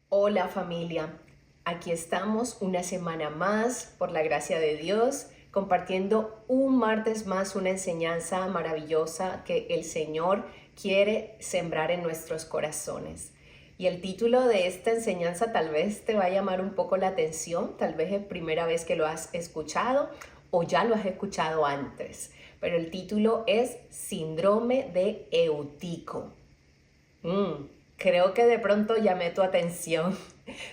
Hola familia, aquí estamos una semana más por la gracia de Dios compartiendo un martes más una enseñanza maravillosa que el Señor quiere sembrar en nuestros corazones. Y el título de esta enseñanza tal vez te va a llamar un poco la atención, tal vez es primera vez que lo has escuchado o ya lo has escuchado antes, pero el título es Síndrome de Eutico. Creo que de pronto llamé tu atención.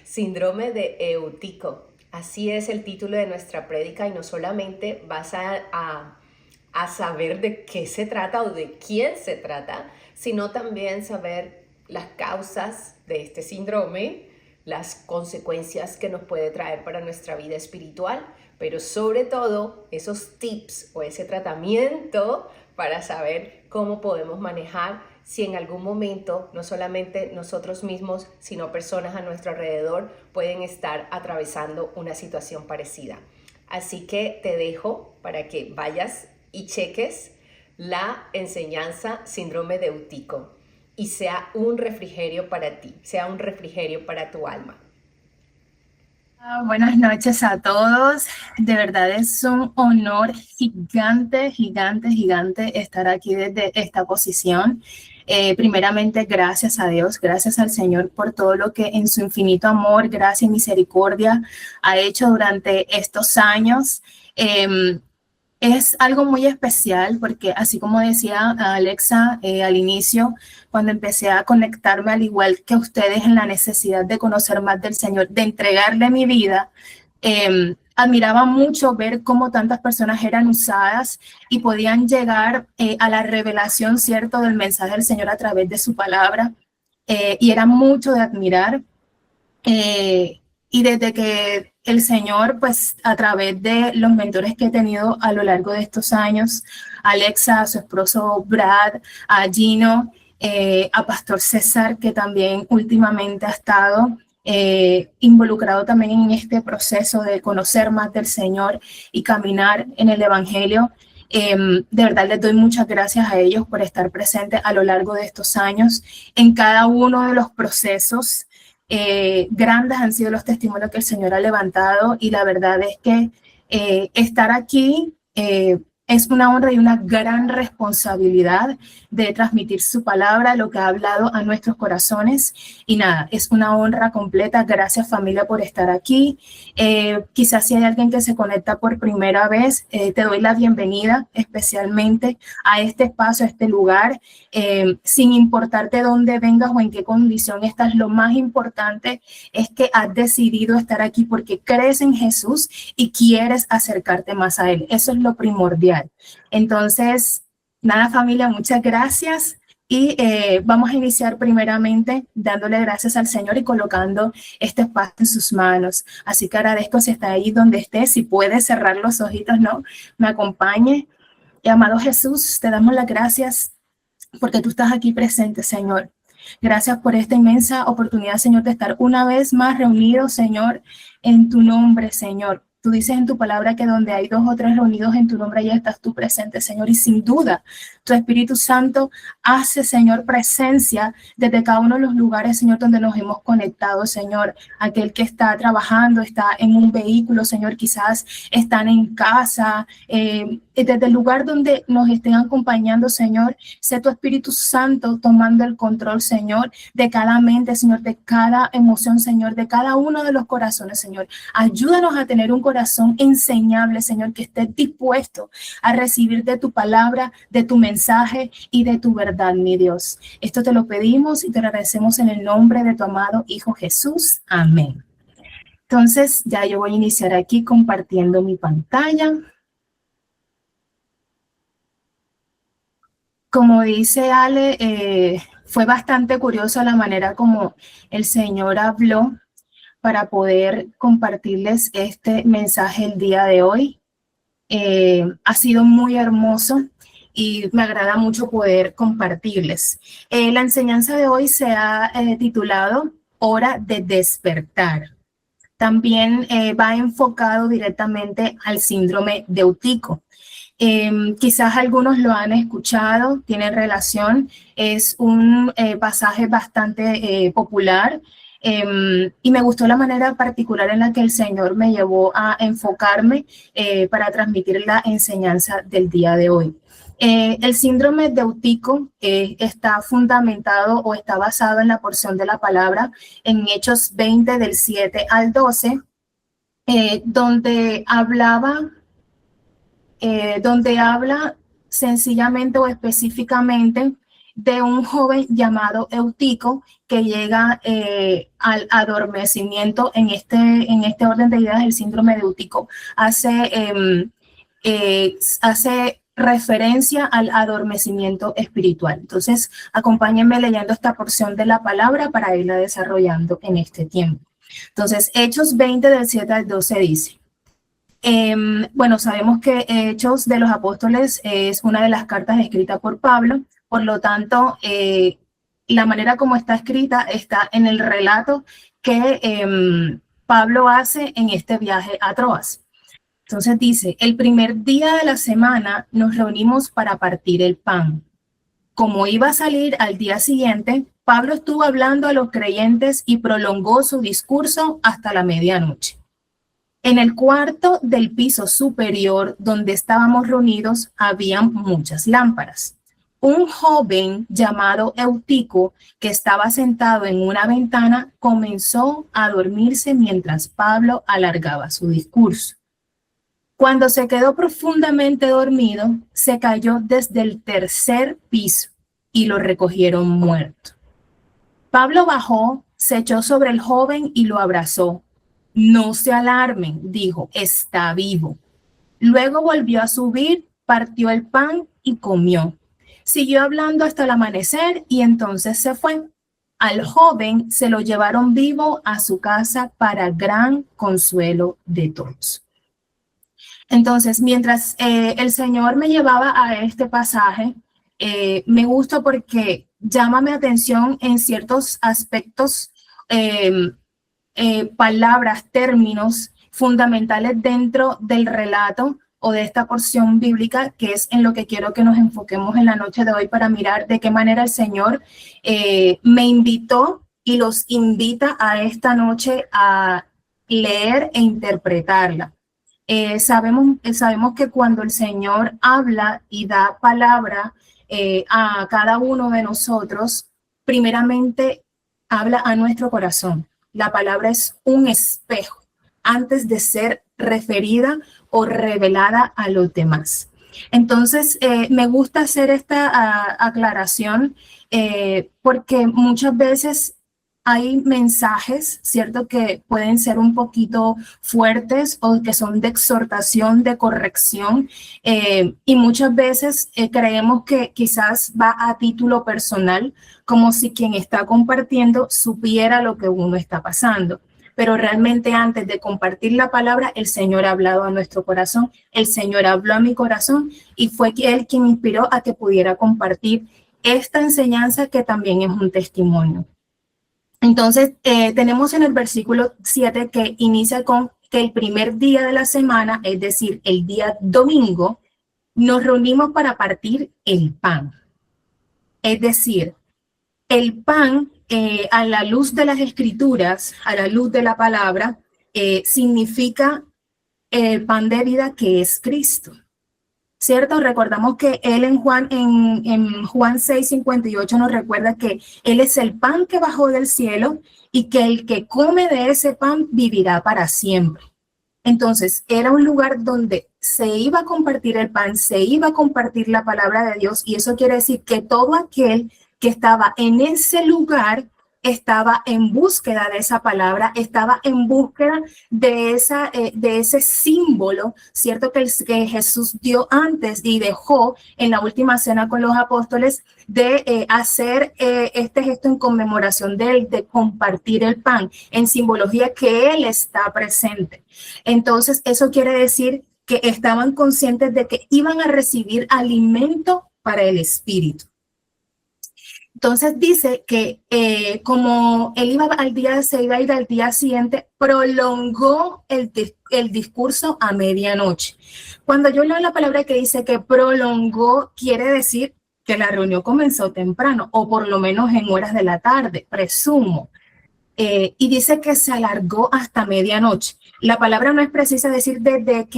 Síndrome de Eutico. Así es el título de nuestra prédica y no solamente vas a saber de qué se trata o de quién se trata, sino también saber las causas de este síndrome, las consecuencias que nos puede traer para nuestra vida espiritual, pero sobre todo esos tips o ese tratamiento para saber cómo podemos manejar si en algún momento no solamente nosotros mismos, sino personas a nuestro alrededor pueden estar atravesando una situación parecida. Así que te dejo para que vayas y cheques la enseñanza Síndrome de Eutico y sea un refrigerio para ti, sea un refrigerio para tu alma. Buenas noches a todos. De verdad es un honor gigante, gigante, gigante estar aquí desde esta posición. Primeramente, gracias a Dios, gracias al Señor por todo lo que en su infinito amor, gracia y misericordia ha hecho durante estos años. Eh, es algo muy especial porque así como decía Alexa al inicio, cuando empecé a conectarme al igual que ustedes en la necesidad de conocer más del Señor, de entregarle mi vida, admiraba mucho ver cómo tantas personas eran usadas y podían llegar a la revelación, ¿cierto?, del mensaje del Señor a través de su palabra. Y era mucho de admirar. Y desde que el Señor, pues a través de los mentores que he tenido a lo largo de estos años, Alexa, a su esposo Brad, a Gino, a Pastor César, que también últimamente ha estado involucrado también en este proceso de conocer más del Señor y caminar en el Evangelio. De verdad les doy muchas gracias a ellos por estar presentes a lo largo de estos años en cada uno de los procesos. Grandes han sido los testimonios que el Señor ha levantado y la verdad es que estar aquí es una honra y una gran responsabilidad de transmitir su palabra, lo que ha hablado a nuestros corazones. Y nada, es una honra completa. Gracias familia por estar aquí. Quizás si hay alguien que se conecta por primera vez, te doy la bienvenida especialmente a este espacio, a este lugar. Sin importarte dónde vengas o en qué condición estás, lo más importante es que has decidido estar aquí porque crees en Jesús y quieres acercarte más a Él. Eso es lo primordial. Entonces, nada familia, muchas gracias. Y vamos a iniciar primeramente dándole gracias al Señor y colocando este espacio en sus manos. Así que agradezco si está ahí donde esté, si puede cerrar los ojitos, ¿no? Me acompañe. Y amado Jesús, te damos las gracias porque tú estás aquí presente, Señor. Gracias por esta inmensa oportunidad, Señor, de estar una vez más reunidos, Señor, en tu nombre, Señor. Tú dices en tu palabra que donde hay dos o tres reunidos en tu nombre, ya estás tú presente, Señor. Y sin duda, tu Espíritu Santo hace, Señor, presencia desde cada uno de los lugares, Señor, donde nos hemos conectado, Señor. Aquel que está trabajando, está en un vehículo, Señor, quizás están en casa, desde el lugar donde nos estén acompañando, Señor. Sé tu Espíritu Santo tomando el control, Señor, de cada mente, Señor, de cada emoción, Señor, de cada uno de los corazones, Señor. Ayúdanos a tener un corazón enseñable, Señor, que esté dispuesto a recibir de tu palabra, de tu mensaje y de tu verdad, mi Dios. Esto te lo pedimos y te lo agradecemos en el nombre de tu amado Hijo Jesús. Amén. Entonces, ya yo voy a iniciar aquí compartiendo mi pantalla. Como dice Ale, fue bastante curiosa la manera como el Señor habló para poder compartirles este mensaje el día de hoy. Ha sido muy hermoso y me agrada mucho poder compartirles. La enseñanza de hoy se ha titulado Hora de despertar. También va enfocado directamente al síndrome de Eutico. Quizás algunos lo han escuchado, tienen relación, es un pasaje bastante popular. Y me gustó la manera particular en la que el Señor me llevó a enfocarme para transmitir la enseñanza del día de hoy. El síndrome de Eutico está fundamentado o está basado en la porción de la palabra en Hechos 20 del 7 al 12, donde habla sencillamente o específicamente de un joven llamado Eutico que llega al adormecimiento en este orden de ideas. El síndrome de Eutico hace referencia al adormecimiento espiritual. Entonces, acompáñenme leyendo esta porción de la palabra para irla desarrollando en este tiempo. Entonces, Hechos 20 del 7 al 12 dice: bueno, sabemos que Hechos de los Apóstoles es una de las cartas escritas por Pablo, por lo tanto, la manera como está escrita está en el relato que Pablo hace en este viaje a Troas. Entonces dice: el primer día de la semana nos reunimos para partir el pan. Como iba a salir al día siguiente, Pablo estuvo hablando a los creyentes y prolongó su discurso hasta la medianoche. En el cuarto del piso superior donde estábamos reunidos habían muchas lámparas. Un joven llamado Eutico, que estaba sentado en una ventana, comenzó a dormirse mientras Pablo alargaba su discurso. Cuando se quedó profundamente dormido, se cayó desde el tercer piso y lo recogieron muerto. Pablo bajó, se echó sobre el joven y lo abrazó. No se alarmen, dijo, está vivo. Luego volvió a subir, partió el pan y comió. Siguió hablando hasta el amanecer y entonces se fue. Al joven se lo llevaron vivo a su casa para gran consuelo de todos. Entonces, mientras el Señor me llevaba a este pasaje, me gusta porque llama mi atención en ciertos aspectos, palabras, términos fundamentales dentro del relato o de esta porción bíblica, que es en lo que quiero que nos enfoquemos en la noche de hoy para mirar de qué manera el Señor me invitó y los invita a esta noche a leer e interpretarla. Sabemos que cuando el Señor habla y da palabra a cada uno de nosotros, primeramente habla a nuestro corazón. La palabra es un espejo antes de ser referida o revelada a los demás. Entonces, me gusta hacer esta aclaración porque muchas veces hay mensajes, ¿cierto?, que pueden ser un poquito fuertes o que son de exhortación, de corrección, y muchas veces creemos que quizás va a título personal, como si quien está compartiendo supiera lo que uno está pasando. Pero realmente antes de compartir la palabra, el Señor ha hablado a nuestro corazón, el Señor habló a mi corazón y fue Él quien inspiró a que pudiera compartir esta enseñanza que también es un testimonio. Entonces, tenemos en el versículo 7 que inicia con que el primer día de la semana, es decir, el día domingo, nos reunimos para partir el pan. Es decir, el pan, a la luz de las escrituras, a la luz de la palabra, significa el pan de vida que es Cristo. ¿Cierto? Recordamos que él en Juan 6:58 nos recuerda que él es el pan que bajó del cielo y que el que come de ese pan vivirá para siempre. Entonces, era un lugar donde se iba a compartir el pan, se iba a compartir la palabra de Dios, y eso quiere decir que todo aquel que estaba en ese lugar estaba en búsqueda de esa palabra, estaba en búsqueda de ese símbolo, ¿cierto?, que Jesús dio antes y dejó en la última cena con los apóstoles de hacer este gesto en conmemoración de él, de compartir el pan, en simbología que él está presente. Entonces, eso quiere decir que estaban conscientes de que iban a recibir alimento para el espíritu. Entonces dice que como él se iba a ir al día siguiente, prolongó el discurso a medianoche. Cuando yo leo la palabra que dice que prolongó, quiere decir que la reunión comenzó temprano, o por lo menos en horas de la tarde, presumo. y dice que se alargó hasta medianoche. La palabra no es precisa decir desde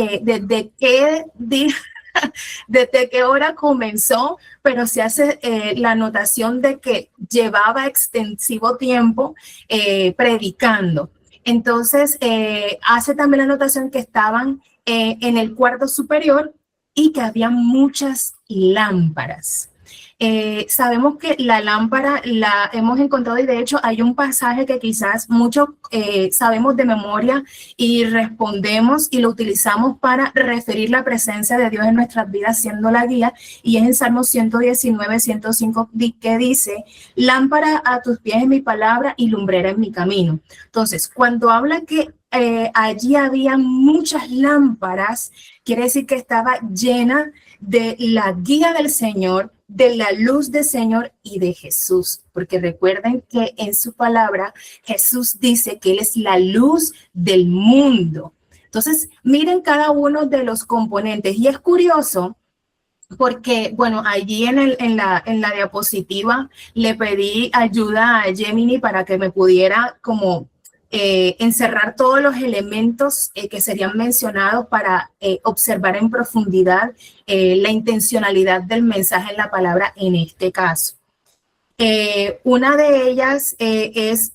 qué hora comenzó, pero se hace la anotación de que llevaba extensivo tiempo predicando. Entonces, hace también la anotación que estaban en el cuarto superior y que había muchas lámparas. Sabemos que la lámpara la hemos encontrado y de hecho hay un pasaje que quizás muchos sabemos de memoria y respondemos y lo utilizamos para referir la presencia de Dios en nuestras vidas siendo la guía, y es en Salmo 119, 105 que dice: lámpara a tus pies es mi palabra y lumbrera en mi camino. Entonces, cuando habla que allí había muchas lámparas, quiere decir que estaba llena de la guía del Señor, de la luz del Señor y de Jesús, porque recuerden que en su palabra Jesús dice que Él es la luz del mundo. Entonces, miren cada uno de los componentes, y es curioso porque, bueno, allí en la diapositiva le pedí ayuda a Gemini para que me pudiera como encerrar todos los elementos que serían mencionados para observar en profundidad la intencionalidad del mensaje en la palabra en este caso. Una de ellas es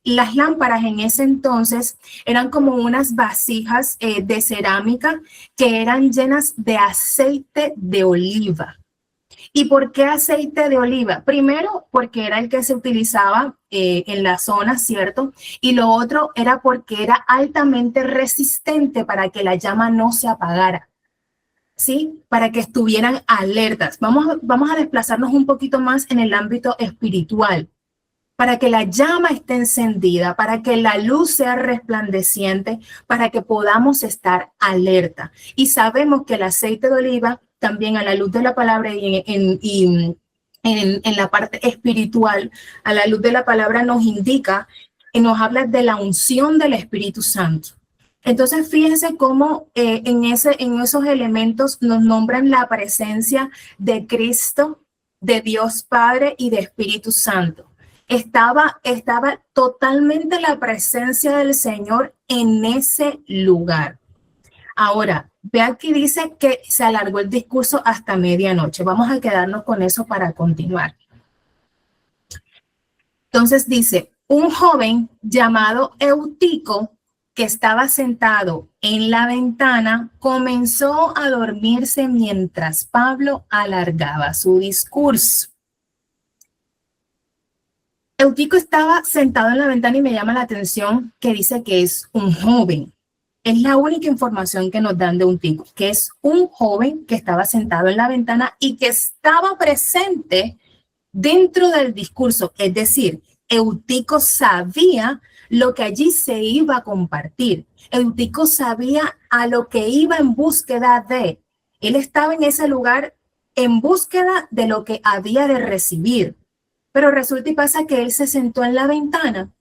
las lámparas en ese entonces eran como unas vasijas de cerámica que eran llenas de aceite de oliva. ¿Y por qué aceite de oliva? Primero, porque era el que se utilizaba en la zona, ¿cierto? Y lo otro era porque era altamente resistente para que la llama no se apagara, ¿sí? Para que estuvieran alertas. Vamos a desplazarnos un poquito más en el ámbito espiritual. Para que la llama esté encendida, para que la luz sea resplandeciente, para que podamos estar alerta. Y sabemos que el aceite de oliva, también a la luz de la palabra y en la parte espiritual, a la luz de la palabra nos indica y nos habla de la unción del Espíritu Santo. Entonces, fíjense cómo en esos elementos nos nombran la presencia de Cristo, de Dios Padre y de Espíritu Santo. Estaba totalmente la presencia del Señor en ese lugar. Ahora, ve aquí dice que se alargó el discurso hasta medianoche. Vamos a quedarnos con eso para continuar. Entonces dice, un joven llamado Eutico, que estaba sentado en la ventana, comenzó a dormirse mientras Pablo alargaba su discurso. Eutico estaba sentado en la ventana y me llama la atención que dice que es un joven. Es la única información que nos dan de Eutico, que es un joven que estaba sentado en la ventana y que estaba presente dentro del discurso. Es decir, Eutico sabía lo que allí se iba a compartir. Eutico sabía a lo que iba en búsqueda de. Él estaba en ese lugar en búsqueda de lo que había de recibir. Pero resulta y pasa que él se sentó en la ventana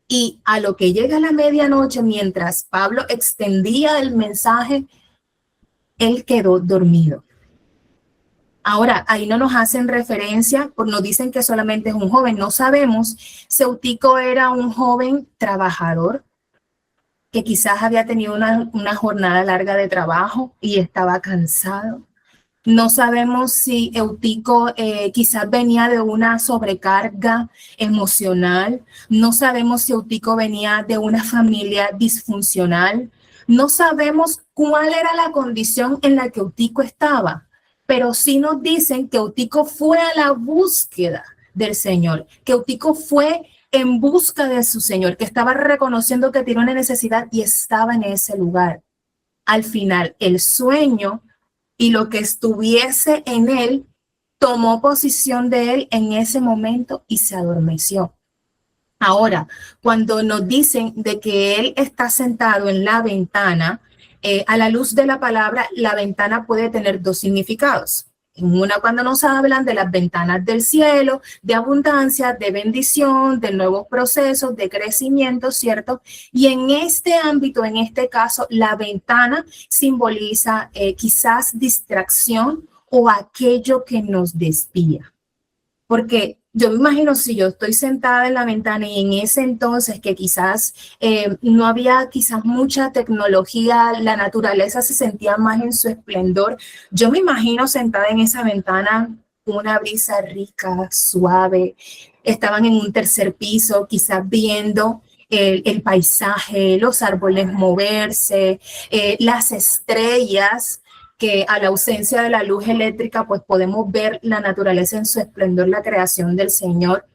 y a lo que llega la medianoche, mientras Pablo extendía el mensaje, él quedó dormido. Ahora, ahí no nos hacen referencia, nos dicen que solamente es un joven, no sabemos si Eutico era un joven trabajador, que quizás había tenido una jornada larga de trabajo y estaba cansado. No sabemos si Eutico quizás venía de una sobrecarga emocional. No sabemos si Eutico venía de una familia disfuncional. No sabemos cuál era la condición en la que Eutico estaba, pero sí nos dicen que Eutico fue a la búsqueda del Señor, que Eutico fue en busca de su Señor, que estaba reconociendo que tenía una necesidad y estaba en ese lugar. Al final, el sueño y lo que estuviese en él tomó posición de él en ese momento y se adormeció. Ahora, cuando nos dicen de que él está sentado en la ventana, a la luz de la palabra, la ventana puede tener dos significados. Una, cuando nos hablan de las ventanas del cielo, de abundancia, de bendición, de nuevos procesos, de crecimiento, ¿cierto? Y en este ámbito, en este caso, la ventana simboliza quizás distracción o aquello que nos desvía. Porque yo me imagino si yo estoy sentada en la ventana y en ese entonces que quizás no había quizás mucha tecnología, la naturaleza se sentía más en su esplendor, yo me imagino sentada en esa ventana con una brisa rica, suave, estaban en un tercer piso, quizás viendo el paisaje, los árboles moverse, las estrellas, que a la ausencia de la luz eléctrica, pues podemos ver la naturaleza en su esplendor, la creación del Señor.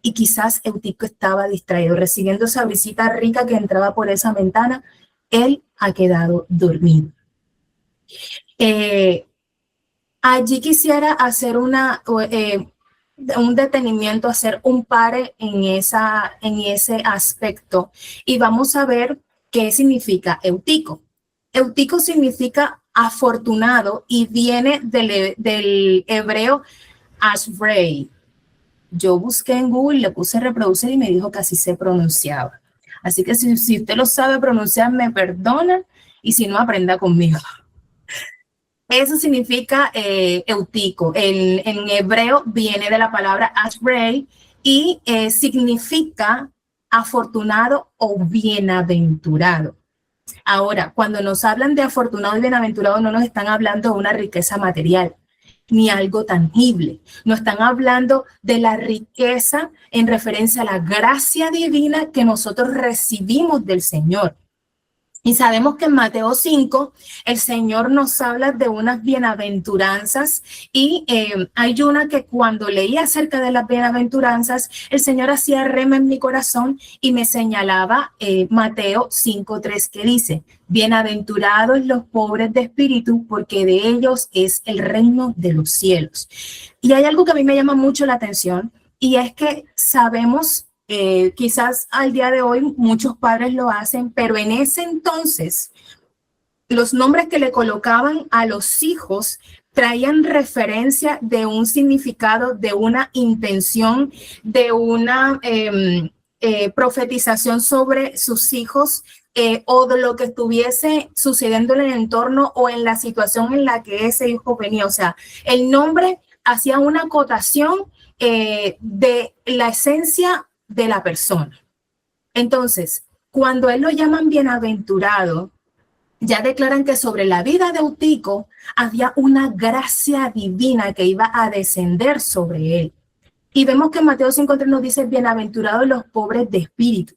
Y quizás Eutico estaba distraído, recibiendo esa visita rica que entraba por esa ventana. Él ha quedado dormido. Allí quisiera hacer un detenimiento, hacer un pare en ese aspecto. Y vamos a ver qué significa Eutico. Eutico significa afortunado y viene del hebreo Ashrei. Yo busqué en Google, le puse reproducir y me dijo que así se pronunciaba. Así que si usted lo sabe pronunciar, me perdona, y si no, aprenda conmigo. Eso significa Eutico. En hebreo viene de la palabra Ashrei y significa afortunado o bienaventurado. Ahora, cuando nos hablan de afortunado y bienaventurado, no nos están hablando de una riqueza material ni algo tangible. No están hablando de la riqueza en referencia a la gracia divina que nosotros recibimos del Señor. Y sabemos que en Mateo 5 el Señor nos habla de unas bienaventuranzas y hay una que cuando leí acerca de las bienaventuranzas, el Señor hacía rema en mi corazón y me señalaba Mateo 5:3 que dice, bienaventurados los pobres de espíritu porque de ellos es el reino de los cielos. Y hay algo que a mí me llama mucho la atención y es que sabemos quizás al día de hoy muchos padres lo hacen, pero en ese entonces los nombres que le colocaban a los hijos traían referencia de un significado, de una intención, de una profetización sobre sus hijos o de lo que estuviese sucediendo en el entorno o en la situación en la que ese hijo venía. O sea, el nombre hacía una acotación de la esencia de la persona. Entonces, cuando él lo llaman bienaventurado, ya declaran que sobre la vida de Eutico había una gracia divina que iba a descender sobre él. Y vemos que Mateo 5:3 nos dice, bienaventurados los pobres de espíritu.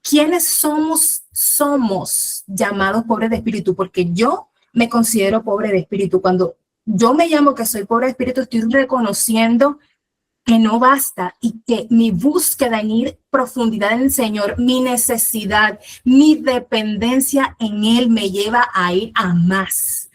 ¿Quiénes somos llamados pobres de espíritu? Porque yo me considero pobre de espíritu. Cuando yo me llamo que soy pobre de espíritu, estoy reconociendo que no basta y que mi búsqueda en ir profundidad en el Señor, mi necesidad, mi dependencia en Él me lleva a ir a más,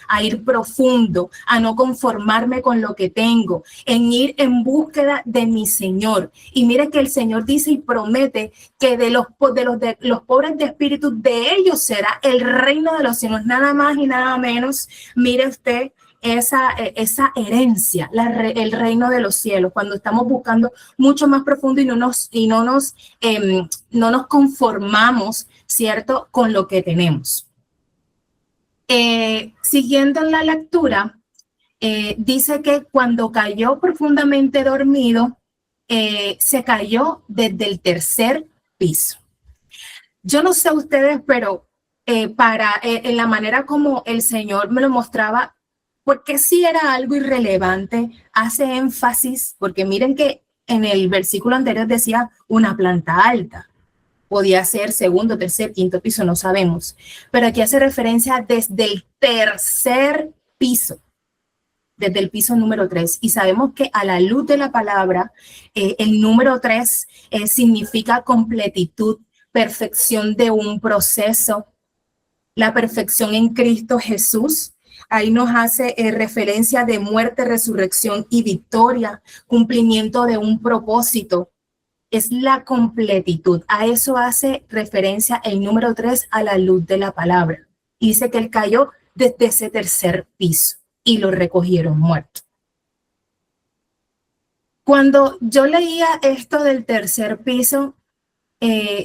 a ir profundo, a no conformarme con lo que tengo, en ir en búsqueda de mi Señor. Y mire que el Señor dice y promete que de los pobres de espíritu, de ellos será el reino de los cielos, nada más y nada menos. Mire usted, esa herencia, el reino de los cielos, cuando estamos buscando mucho más profundo y no nos conformamos, ¿cierto?, con lo que tenemos. Siguiendo en la lectura, dice que cuando cayó profundamente dormido, se cayó desde el tercer piso. Yo no sé ustedes, pero en la manera como el Señor me lo mostraba, porque sí era algo irrelevante, hace énfasis, porque miren que en el versículo anterior decía una planta alta, podía ser segundo, tercer, quinto piso, no sabemos, pero aquí hace referencia desde el tercer piso, desde el piso número 3, y sabemos que a la luz de la palabra, el número 3 significa completitud, perfección de un proceso, la perfección en Cristo Jesús. Ahí nos hace referencia de muerte, resurrección y victoria, cumplimiento de un propósito. Es la completitud. A eso hace referencia el número 3 a la luz de la palabra. Y dice que él cayó desde ese tercer piso y lo recogieron muerto. Cuando yo leía esto del tercer piso,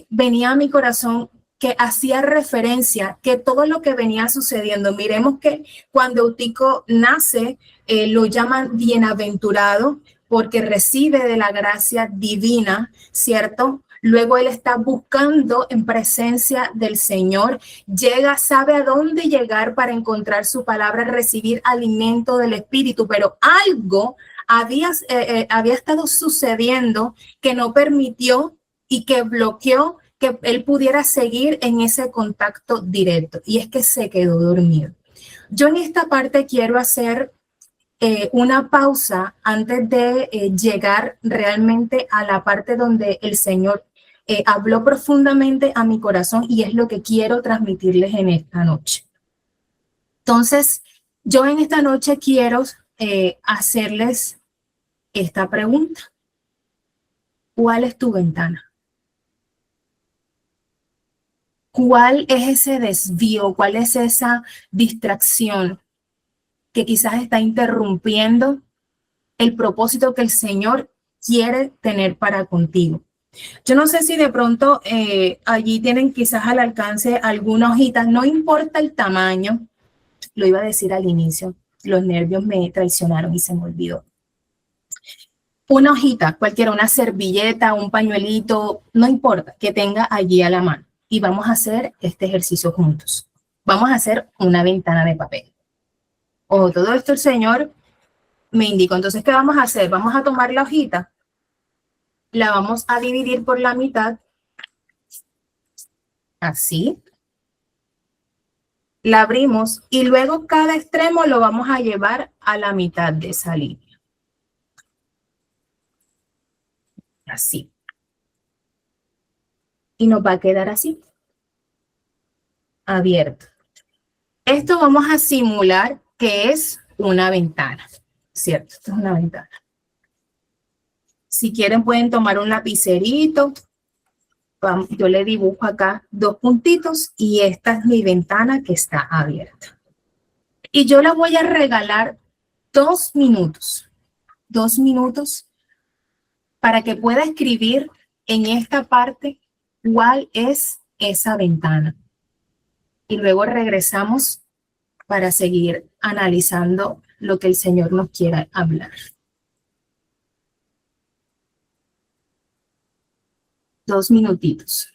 venía a mi corazón que hacía referencia que todo lo que venía sucediendo, miremos que cuando Eutico nace, lo llaman bienaventurado, porque recibe de la gracia divina, ¿cierto? Luego él está buscando en presencia del Señor, llega, sabe a dónde llegar para encontrar su palabra, recibir alimento del Espíritu, pero algo había estado sucediendo que no permitió y que bloqueó que él pudiera seguir en ese contacto directo, y es que se quedó dormido. Yo en esta parte quiero hacer una pausa antes de llegar realmente a la parte donde el Señor habló profundamente a mi corazón, y es lo que quiero transmitirles en esta noche. Entonces, yo en esta noche quiero hacerles esta pregunta. ¿Cuál es tu ventana? ¿Cuál es ese desvío? ¿Cuál es esa distracción que quizás está interrumpiendo el propósito que el Señor quiere tener para contigo? Yo no sé si de pronto allí tienen quizás al alcance alguna hojita, no importa el tamaño, lo iba a decir al inicio, los nervios me traicionaron y se me olvidó. Una hojita, cualquiera, una servilleta, un pañuelito, no importa, que tenga allí a la mano. Y vamos a hacer este ejercicio juntos. Vamos a hacer una ventana de papel. Ojo, todo esto el Señor me indicó. Entonces, ¿qué vamos a hacer? Vamos a tomar la hojita, la vamos a dividir por la mitad, así. La abrimos y luego cada extremo lo vamos a llevar a la mitad de esa línea. Así. Y nos va a quedar así, abierto. Esto vamos a simular que es una ventana, ¿cierto? Esto es una ventana. Si quieren pueden tomar un lapicerito. Yo le dibujo acá 2 puntitos y esta es mi ventana que está abierta. Y yo la voy a regalar 2 minutos. 2 minutos para que pueda escribir en esta parte cuál es esa ventana. Y luego regresamos para seguir analizando lo que el Señor nos quiera hablar. 2 minutitos.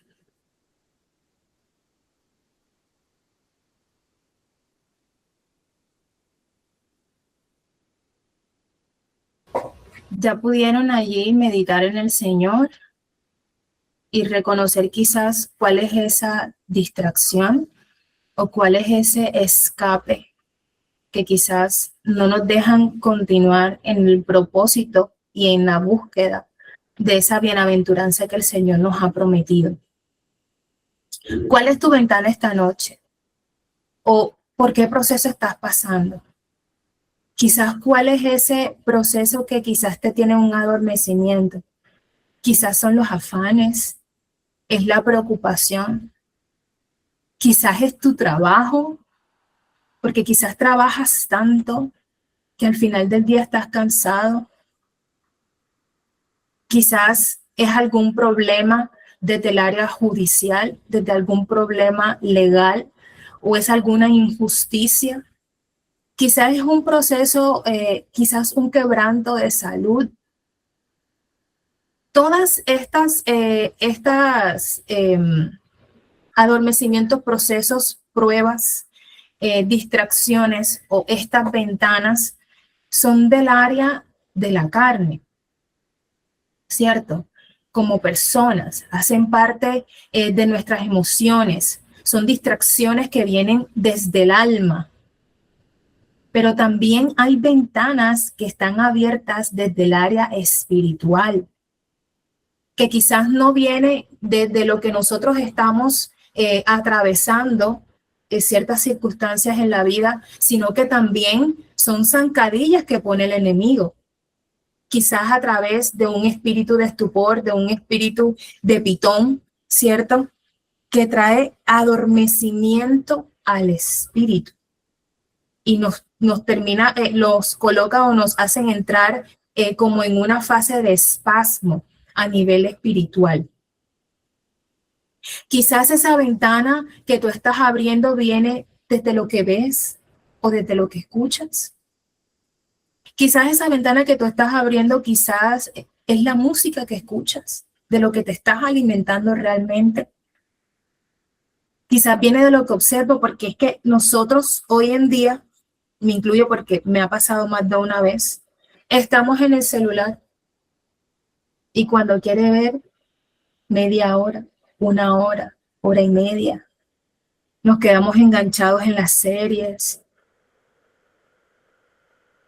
Ya pudieron allí meditar en el Señor y reconocer quizás cuál es esa distracción o cuál es ese escape que quizás no nos dejan continuar en el propósito y en la búsqueda de esa bienaventuranza que el Señor nos ha prometido. ¿Cuál es tu ventana esta noche? ¿O por qué proceso estás pasando? Quizás cuál es ese proceso que quizás te tiene un adormecimiento. Quizás son los afanes, es la preocupación. Quizás es tu trabajo, porque quizás trabajas tanto que al final del día estás cansado. Quizás es algún problema desde el área judicial, desde algún problema legal, o es alguna injusticia. Quizás es un proceso, quizás un quebranto de salud. Todas estas adormecimientos, procesos, pruebas, distracciones o estas ventanas son del área de la carne, ¿cierto? Como personas, hacen parte de nuestras emociones, son distracciones que vienen desde el alma. Pero también hay ventanas que están abiertas desde el área espiritual, que quizás no viene desde lo que nosotros estamos atravesando ciertas circunstancias en la vida, sino que también son zancadillas que pone el enemigo. Quizás a través de un espíritu de estupor, de un espíritu de pitón, ¿cierto? Que trae adormecimiento al espíritu y nos termina, los coloca o nos hacen entrar como en una fase de espasmo a nivel espiritual. Quizás esa ventana que tú estás abriendo viene desde lo que ves o desde lo que escuchas. Quizás esa ventana que tú estás abriendo, quizás es la música que escuchas, de lo que te estás alimentando realmente. Quizás viene de lo que observo, porque es que nosotros hoy en día, me incluyo porque me ha pasado más de una vez, estamos en el celular y cuando quiere ver media hora, una hora, hora y media, nos quedamos enganchados en las series.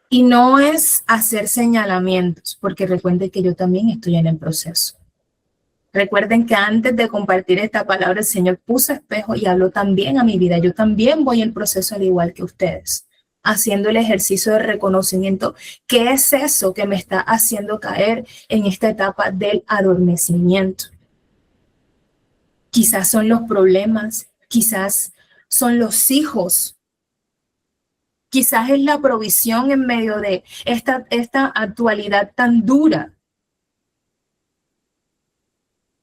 Y no es hacer señalamientos, porque recuerden que yo también estoy en el proceso. Recuerden que antes de compartir esta palabra, el Señor puso espejo y habló también a mi vida. Yo también voy en el proceso al igual que ustedes, haciendo el ejercicio de reconocimiento. ¿Qué es eso que me está haciendo caer en esta etapa del adormecimiento? Quizás son los problemas, quizás son los hijos, quizás es la provisión en medio de esta actualidad tan dura.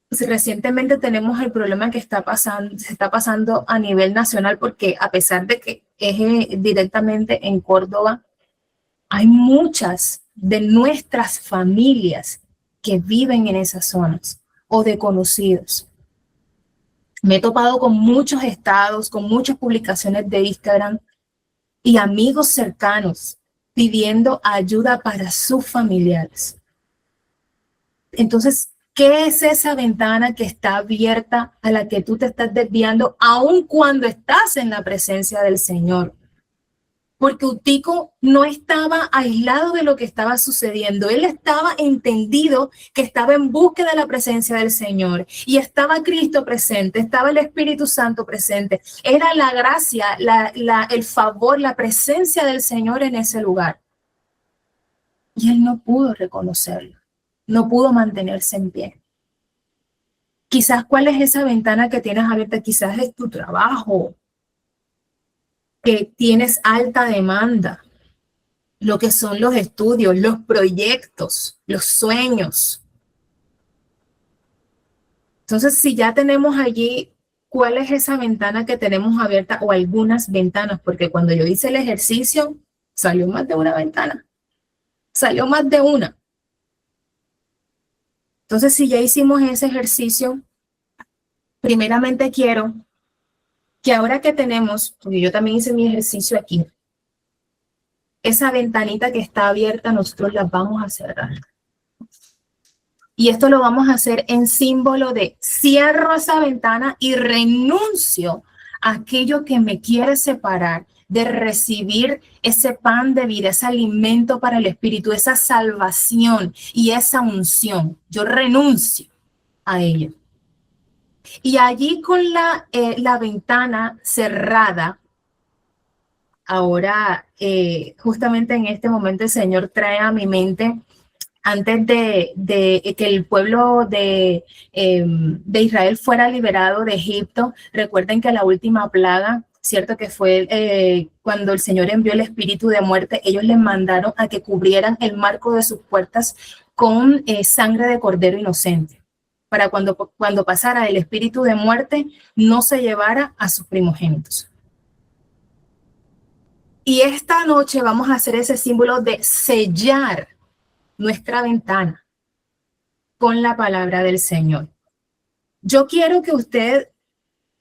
Pues recientemente tenemos el problema que se está pasando a nivel nacional, porque a pesar de que es directamente en Córdoba, hay muchas de nuestras familias que viven en esas zonas o de conocidos. Me he topado con muchos estados, con muchas publicaciones de Instagram y amigos cercanos pidiendo ayuda para sus familiares. Entonces, ¿qué es esa ventana que está abierta a la que tú te estás desviando aun cuando estás en la presencia del Señor? Porque Utico no estaba aislado de lo que estaba sucediendo. Él estaba entendido que estaba en búsqueda de la presencia del Señor. Y estaba Cristo presente, estaba el Espíritu Santo presente. Era la gracia, el favor, la presencia del Señor en ese lugar. Y él no pudo reconocerlo. No pudo mantenerse en pie. Quizás cuál es esa ventana que tienes abierta, quizás es tu trabajo, que tienes alta demanda, lo que son los estudios, los proyectos, los sueños. Entonces, si ya tenemos allí, ¿cuál es esa ventana que tenemos abierta o algunas ventanas? Porque cuando yo hice el ejercicio, salió más de una ventana, salió más de una. Entonces, si ya hicimos ese ejercicio, primeramente quiero que ahora que tenemos, porque yo también hice mi ejercicio aquí, esa ventanita que está abierta, nosotros la vamos a cerrar. Y esto lo vamos a hacer en símbolo de cierro esa ventana y renuncio a aquello que me quiere separar de recibir ese pan de vida, ese alimento para el espíritu, esa salvación y esa unción. Yo renuncio a ello. Y allí con la ventana cerrada, ahora justamente en este momento el Señor trae a mi mente, antes de que el pueblo de Israel fuera liberado de Egipto, recuerden que la última plaga, cierto que fue cuando el Señor envió el espíritu de muerte, ellos les mandaron a que cubrieran el marco de sus puertas con sangre de cordero inocente, para cuando pasara el espíritu de muerte no se llevara a sus primogénitos. Y esta noche vamos a hacer ese símbolo de sellar nuestra ventana con la palabra del Señor. Yo quiero que usted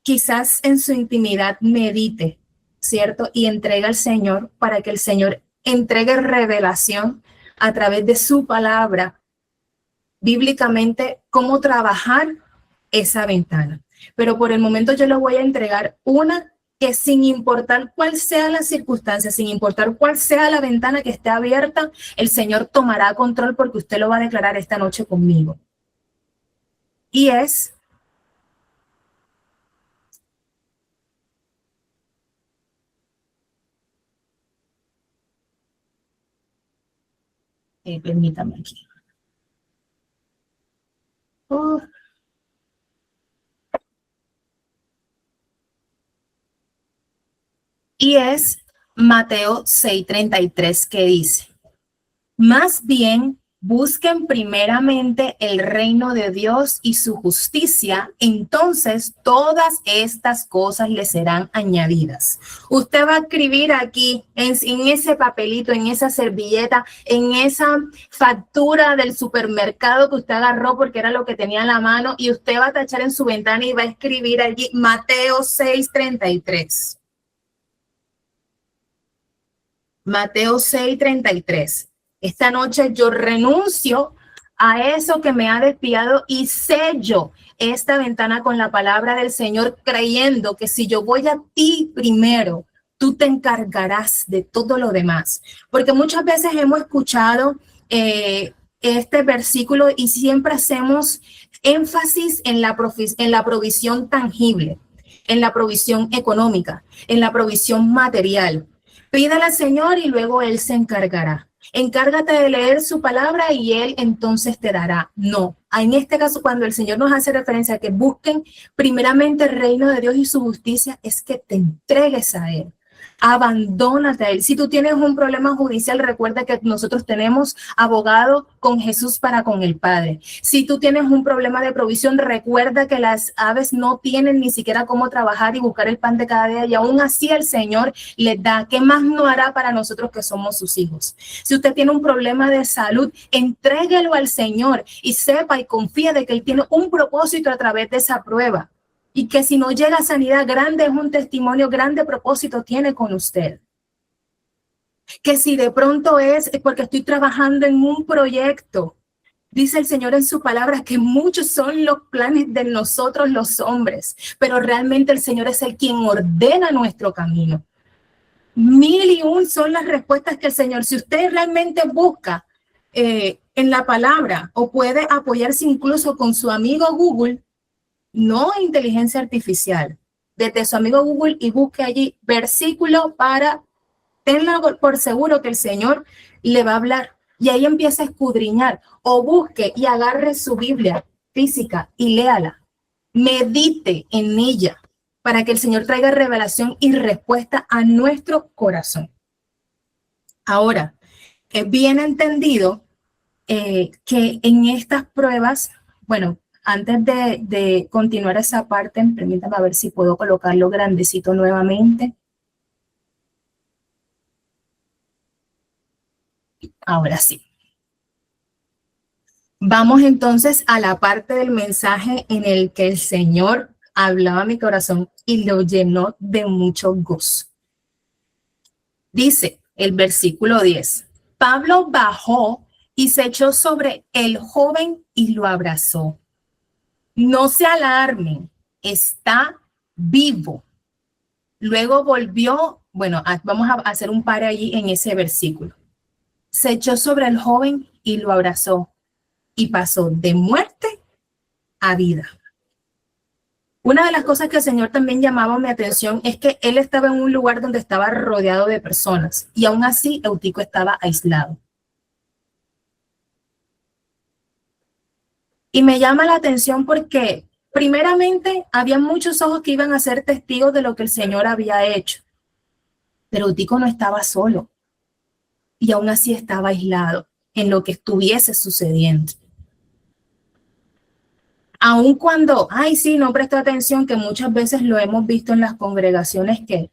quizás en su intimidad medite, ¿cierto? Y entregue al Señor para que el Señor entregue revelación a través de su palabra, bíblicamente, cómo trabajar esa ventana. Pero por el momento yo le voy a entregar una que, sin importar cuál sea la circunstancia, sin importar cuál sea la ventana que esté abierta, el Señor tomará control, porque usted lo va a declarar esta noche conmigo. Y es permítame aquí. Y es Mateo 6:33, que dice: más bien busquen primeramente el reino de Dios y su justicia, entonces todas estas cosas les serán añadidas. Usted va a escribir aquí en ese papelito, en esa servilleta, en esa factura del supermercado que usted agarró porque era lo que tenía en la mano, y usted va a tachar en su ventana y va a escribir allí Mateo 6:33. Mateo 6:33. Esta noche yo renuncio a eso que me ha despiado y sello esta ventana con la palabra del Señor, creyendo que si yo voy a ti primero, tú te encargarás de todo lo demás. Porque muchas veces hemos escuchado este versículo y siempre hacemos énfasis en la provisión tangible, en la provisión económica, en la provisión material. Pídale al Señor y luego Él se encargará. Encárgate de leer su palabra y Él entonces te dará. No, en este caso cuando el Señor nos hace referencia a que busquen primeramente el reino de Dios y su justicia, es que te entregues a Él. Abandónate a Él. Si tú tienes un problema judicial, recuerda que nosotros tenemos abogado con Jesús para con el Padre. Si tú tienes un problema de provisión, recuerda que las aves no tienen ni siquiera cómo trabajar y buscar el pan de cada día, y aún así el Señor les da. ¿Qué más no hará para nosotros que somos sus hijos? Si usted tiene un problema de salud, entréguelo al Señor y sepa y confía de que Él tiene un propósito a través de esa prueba. Y que si no llega a sanidad, grande es un testimonio, grande propósito tiene con usted. Que si de pronto es porque estoy trabajando en un proyecto, dice el Señor en su palabra que muchos son los planes de nosotros los hombres, pero realmente el Señor es el quien ordena nuestro camino. 1001 son las respuestas que el Señor, si usted realmente busca en la palabra, o puede apoyarse incluso con su amigo Google, no inteligencia artificial, desde su amigo Google, y busque allí versículo para, tenlo por seguro que el Señor le va a hablar, y ahí empieza a escudriñar, o busque y agarre su Biblia física y léala, medite en ella para que el Señor traiga revelación y respuesta a nuestro corazón. Ahora, es bien entendido que en estas pruebas, bueno, antes de continuar esa parte, permítame a ver si puedo colocarlo grandecito nuevamente. Ahora sí. Vamos entonces a la parte del mensaje en el que el Señor hablaba a mi corazón y lo llenó de mucho gozo. Dice el versículo 10. Pablo bajó y se echó sobre el joven y lo abrazó. No se alarmen, está vivo. Luego volvió, bueno, vamos a hacer un par allí en ese versículo. Se echó sobre el joven y lo abrazó y pasó de muerte a vida. Una de las cosas que el Señor también llamaba mi atención es que él estaba en un lugar donde estaba rodeado de personas y aún así Eutico estaba aislado. Y me llama la atención porque primeramente había muchos ojos que iban a ser testigos de lo que el Señor había hecho, pero Eutico no estaba solo y aún así estaba aislado en lo que estuviese sucediendo. Aun cuando, ay sí, no prestó atención, que muchas veces lo hemos visto en las congregaciones, que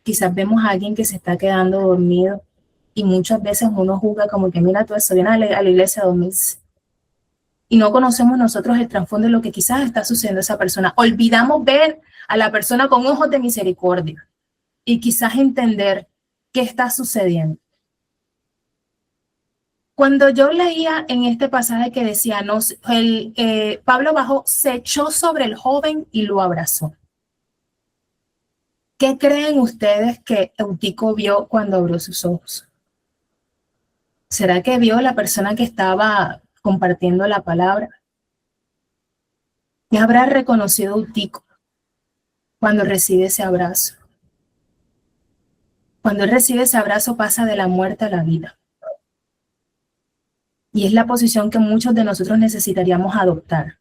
quizás vemos a alguien que se está quedando dormido y muchas veces uno juzga como que mira todo eso, viene a la iglesia a dormirse. Y no conocemos nosotros el trasfondo de lo que quizás está sucediendo a esa persona. Olvidamos ver a la persona con ojos de misericordia y quizás entender qué está sucediendo. Cuando yo leía en este pasaje que decía, Pablo bajó, se echó sobre el joven y lo abrazó. ¿Qué creen ustedes que Eutico vio cuando abrió sus ojos? ¿Será que vio la persona que estaba compartiendo la palabra? ¿Qué habrá reconocido Eutico cuando recibe ese abrazo? Cuando él recibe ese abrazo, pasa de la muerte a la vida. Y es la posición que muchos de nosotros necesitaríamos adoptar.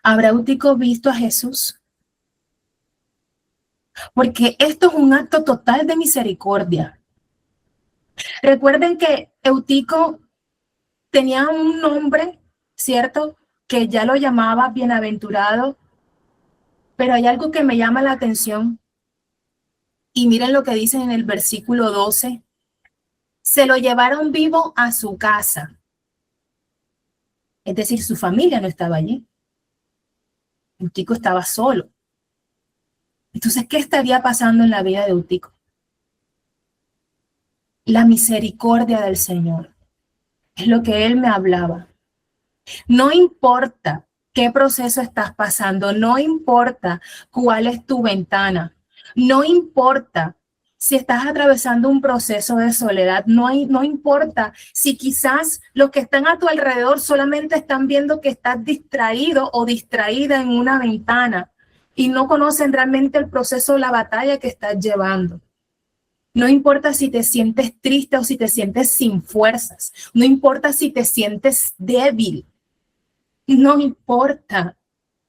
¿Habrá Eutico visto a Jesús? Porque esto es un acto total de misericordia. Recuerden que Eutico tenía un nombre, ¿cierto? Que ya lo llamaba bienaventurado, pero hay algo que me llama la atención y miren lo que dice en el versículo 12. Se lo llevaron vivo a su casa. Es decir, su familia no estaba allí. Eutico estaba solo. Entonces, ¿qué estaría pasando en la vida de Eutico? La misericordia del Señor. Es lo que él me hablaba. No importa qué proceso estás pasando, no importa cuál es tu ventana, no importa si estás atravesando un proceso de soledad, no importa si quizás los que están a tu alrededor solamente están viendo que estás distraído o distraída en una ventana y no conocen realmente el proceso, la batalla que estás llevando. No importa si te sientes triste o si te sientes sin fuerzas, no importa si te sientes débil. No importa,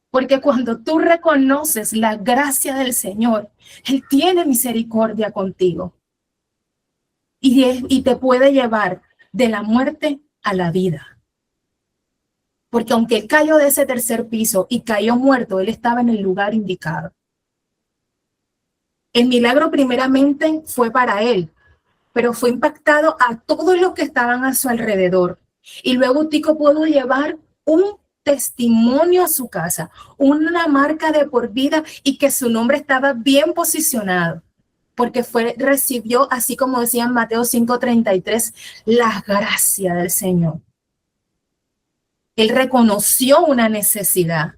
porque cuando tú reconoces la gracia del Señor, Él tiene misericordia contigo y te puede llevar de la muerte a la vida. Porque aunque Él cayó de ese tercer piso y cayó muerto, Él estaba en el lugar indicado. El milagro primeramente fue para Él, pero fue impactado a todos los que estaban a su alrededor. Y luego Tico pudo llevar un testimonio a su casa, una marca de por vida y que su nombre estaba bien posicionado, porque recibió, así como decía en Mateo 5:33, la gracia del Señor. Él reconoció una necesidad.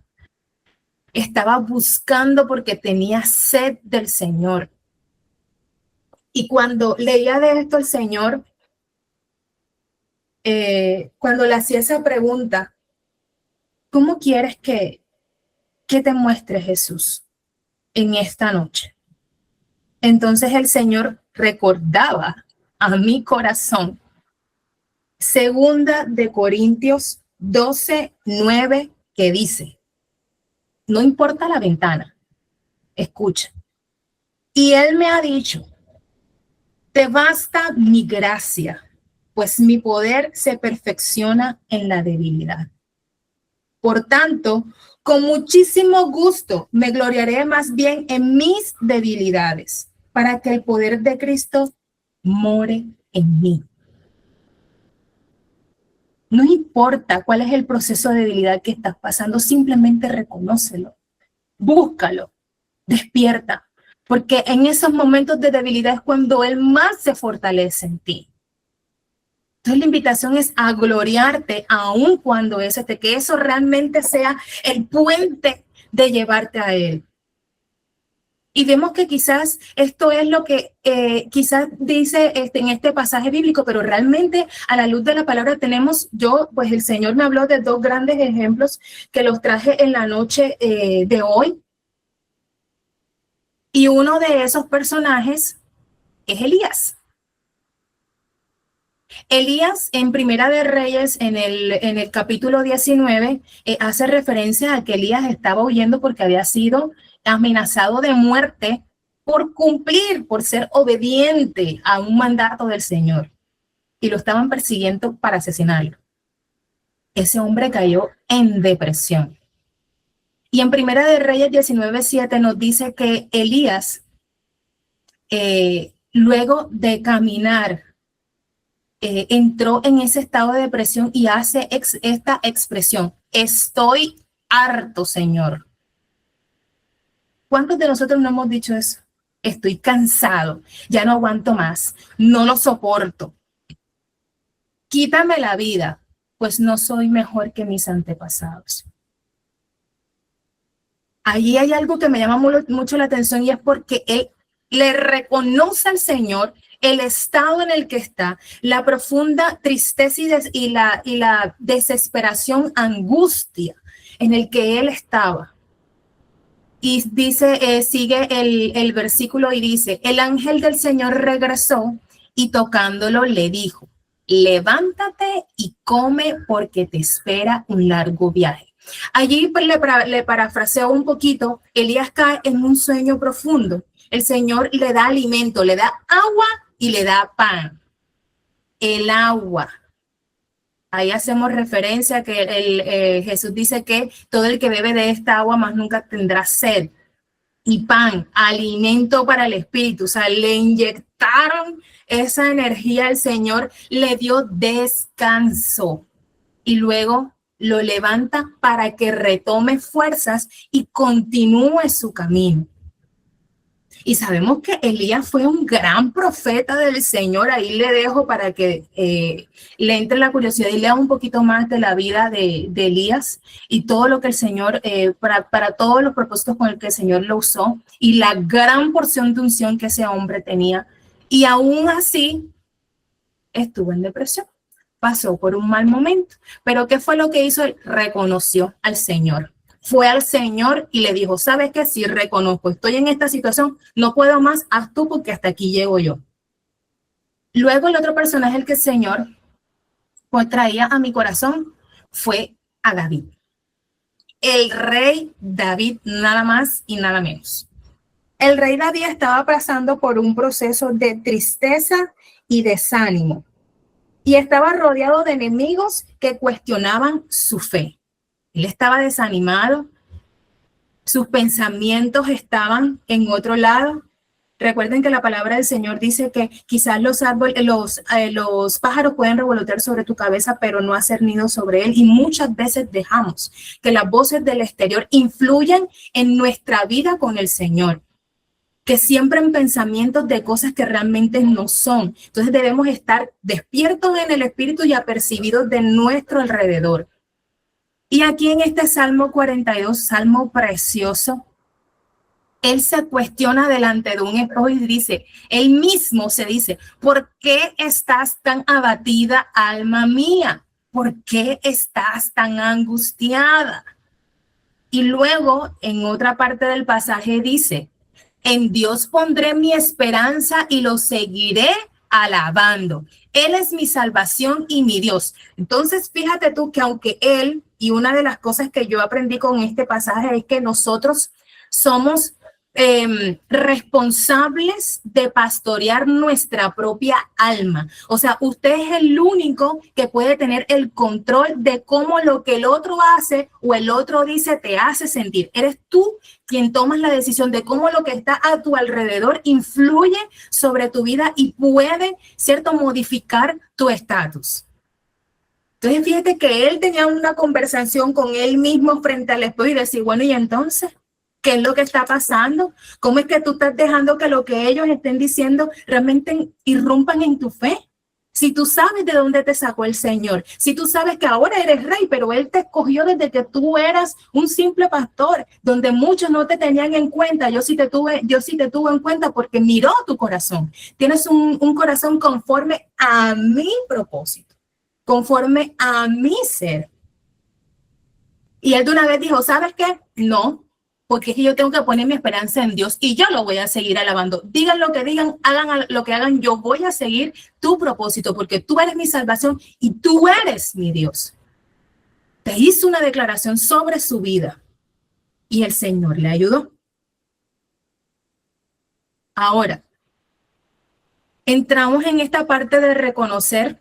Estaba buscando porque tenía sed del Señor. Y cuando leía de esto el Señor, cuando le hacía esa pregunta, ¿cómo quieres que te muestre Jesús en esta noche? Entonces el Señor recordaba a mi corazón, 2 Corintios 12:9, que dice, no importa la ventana, escucha. Y Él me ha dicho, te basta mi gracia, pues mi poder se perfecciona en la debilidad. Por tanto, con muchísimo gusto me gloriaré más bien en mis debilidades, para que el poder de Cristo more en mí. No importa cuál es el proceso de debilidad que estás pasando, simplemente reconócelo, búscalo, despierta, porque en esos momentos de debilidad es cuando Él más se fortalece en ti. Entonces la invitación es a gloriarte aun cuando que eso realmente sea el puente de llevarte a Él. Y vemos que quizás esto es lo que quizás dice en este pasaje bíblico, pero realmente a la luz de la palabra pues el Señor me habló de 2 grandes ejemplos que los traje en la noche de hoy. Y uno de esos personajes es Elías. Elías en Primera de Reyes, en el capítulo 19, hace referencia a que Elías estaba huyendo porque había sido amenazado de muerte por ser obediente a un mandato del Señor. Y lo estaban persiguiendo para asesinarlo. Ese hombre cayó en depresión. Y en Primera de Reyes 19:7 nos dice que Elías, luego de caminar, entró en ese estado de depresión y hace esta expresión: estoy harto, Señor. ¿Cuántos de nosotros no hemos dicho eso? Estoy cansado, ya no aguanto más, no lo soporto. Quítame la vida, pues no soy mejor que mis antepasados. Allí hay algo que me llama mucho la atención y es porque él le reconoce al Señor el estado en el que está, la profunda tristeza y la desesperación, angustia en el que él estaba. Y dice, sigue el versículo y dice, el ángel del Señor regresó y tocándolo le dijo, levántate y come porque te espera un largo viaje. Allí le parafraseo un poquito, Elías cae en un sueño profundo. El Señor le da alimento, le da agua y le da pan. el agua. Ahí hacemos referencia a que Jesús dice que todo el que bebe de esta agua más nunca tendrá sed. Y pan, alimento para el espíritu. O sea, le inyectaron esa energía al Señor, le dio descanso y luego lo levanta para que retome fuerzas y continúe su camino. Y sabemos que Elías fue un gran profeta del Señor. Ahí le dejo para que le entre la curiosidad y lea un poquito más de la vida de Elías y todo lo que el Señor, para todos los propósitos con el que el Señor lo usó y la gran porción de unción que ese hombre tenía. Y aún así estuvo en depresión, pasó por un mal momento. Pero ¿qué fue lo que hizo? Él reconoció al Señor. Fue al Señor y le dijo, ¿sabes qué? Si reconozco, estoy en esta situación, no puedo más, haz tú porque hasta aquí llego yo. Luego el otro personaje, el que el Señor pues traía a mi corazón, fue a David. El rey David, nada más y nada menos. El rey David estaba pasando por un proceso de tristeza y desánimo y estaba rodeado de enemigos que cuestionaban su fe. Él estaba desanimado, sus pensamientos estaban en otro lado. Recuerden que la palabra del Señor dice que quizás los pájaros pueden revolotear sobre tu cabeza, pero no hacer nido sobre él. Y muchas veces dejamos que las voces del exterior influyan en nuestra vida con el Señor, que siembren pensamientos de cosas que realmente no son. Entonces debemos estar despiertos en el espíritu y apercibidos de nuestro alrededor. Y aquí en este Salmo 42, Salmo precioso, él se cuestiona delante de un espejo y dice, él mismo se dice, ¿por qué estás tan abatida, alma mía? ¿Por qué estás tan angustiada? Y luego, en otra parte del pasaje dice, en Dios pondré mi esperanza y lo seguiré alabando. Él es mi salvación y mi Dios. Entonces, fíjate tú que aunque Él, y una de las cosas que yo aprendí con este pasaje es que nosotros somos responsables de pastorear nuestra propia alma. O sea, usted es el único que puede tener el control de cómo lo que el otro hace o el otro dice te hace sentir. Eres tú quien tomas la decisión de cómo lo que está a tu alrededor influye sobre tu vida y puede, ¿cierto?, modificar tu estatus. Entonces, fíjate que él tenía una conversación con él mismo frente al espejo y decir, bueno, ¿y entonces qué es lo que está pasando? ¿Cómo es que tú estás dejando que lo que ellos estén diciendo realmente irrumpan en tu fe? Si tú sabes de dónde te sacó el Señor, si tú sabes que ahora eres rey, pero Él te escogió desde que tú eras un simple pastor, donde muchos no te tenían en cuenta, yo sí te tuve en cuenta porque miró tu corazón. Tienes un corazón conforme a mi propósito, conforme a mi ser. Y Él de una vez dijo, ¿sabes qué? No, porque es que yo tengo que poner mi esperanza en Dios y yo lo voy a seguir alabando. Digan lo que digan, hagan lo que hagan, yo voy a seguir tu propósito porque tú eres mi salvación y tú eres mi Dios. Te hizo una declaración sobre su vida y el Señor le ayudó. Ahora, entramos en esta parte de reconocer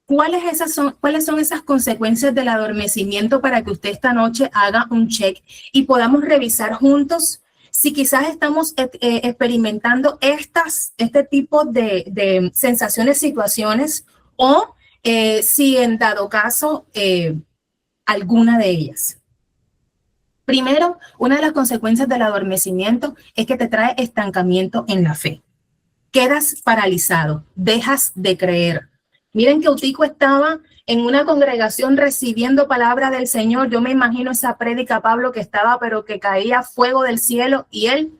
¿cuáles son esas consecuencias del adormecimiento para que usted esta noche haga un check y podamos revisar juntos si quizás estamos experimentando este tipo de sensaciones, situaciones o si en dado caso alguna de ellas? Primero, una de las consecuencias del adormecimiento es que te trae estancamiento en la fe. Quedas paralizado, dejas de creer. Miren que Utico estaba en una congregación recibiendo palabra del Señor. Yo me imagino esa prédica, Pablo, que estaba, pero que caía fuego del cielo y él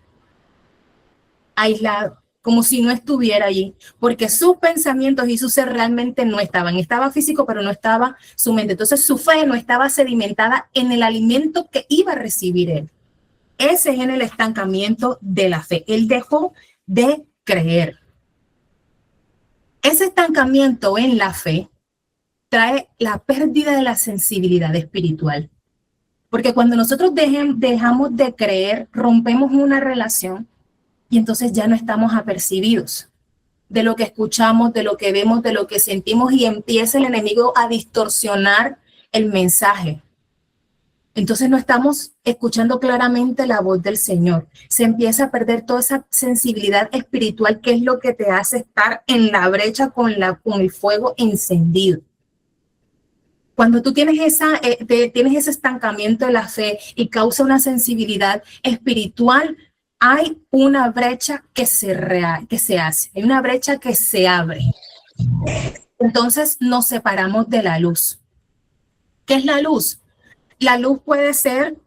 aislado, como si no estuviera allí, porque sus pensamientos y su ser realmente no estaban. Estaba físico, pero no estaba su mente. Entonces su fe no estaba sedimentada en el alimento que iba a recibir él. Ese es en el estancamiento de la fe. Él dejó de creer. Ese estancamiento en la fe trae la pérdida de la sensibilidad espiritual. Porque cuando nosotros dejamos de creer, rompemos una relación y entonces ya no estamos apercibidos. de lo que escuchamos, de lo que vemos, de lo que sentimos, y empieza el enemigo a distorsionar el mensaje. Entonces no estamos escuchando claramente la voz del Señor. Se empieza a perder toda esa sensibilidad espiritual, que es lo que te hace estar en la brecha con el fuego encendido. Cuando tú tienes tienes ese estancamiento de la fe y causa una sensibilidad espiritual, hay una brecha que se hace, hay una brecha que se abre. Entonces nos separamos de la luz. ¿Qué es la luz? La luz puede ser,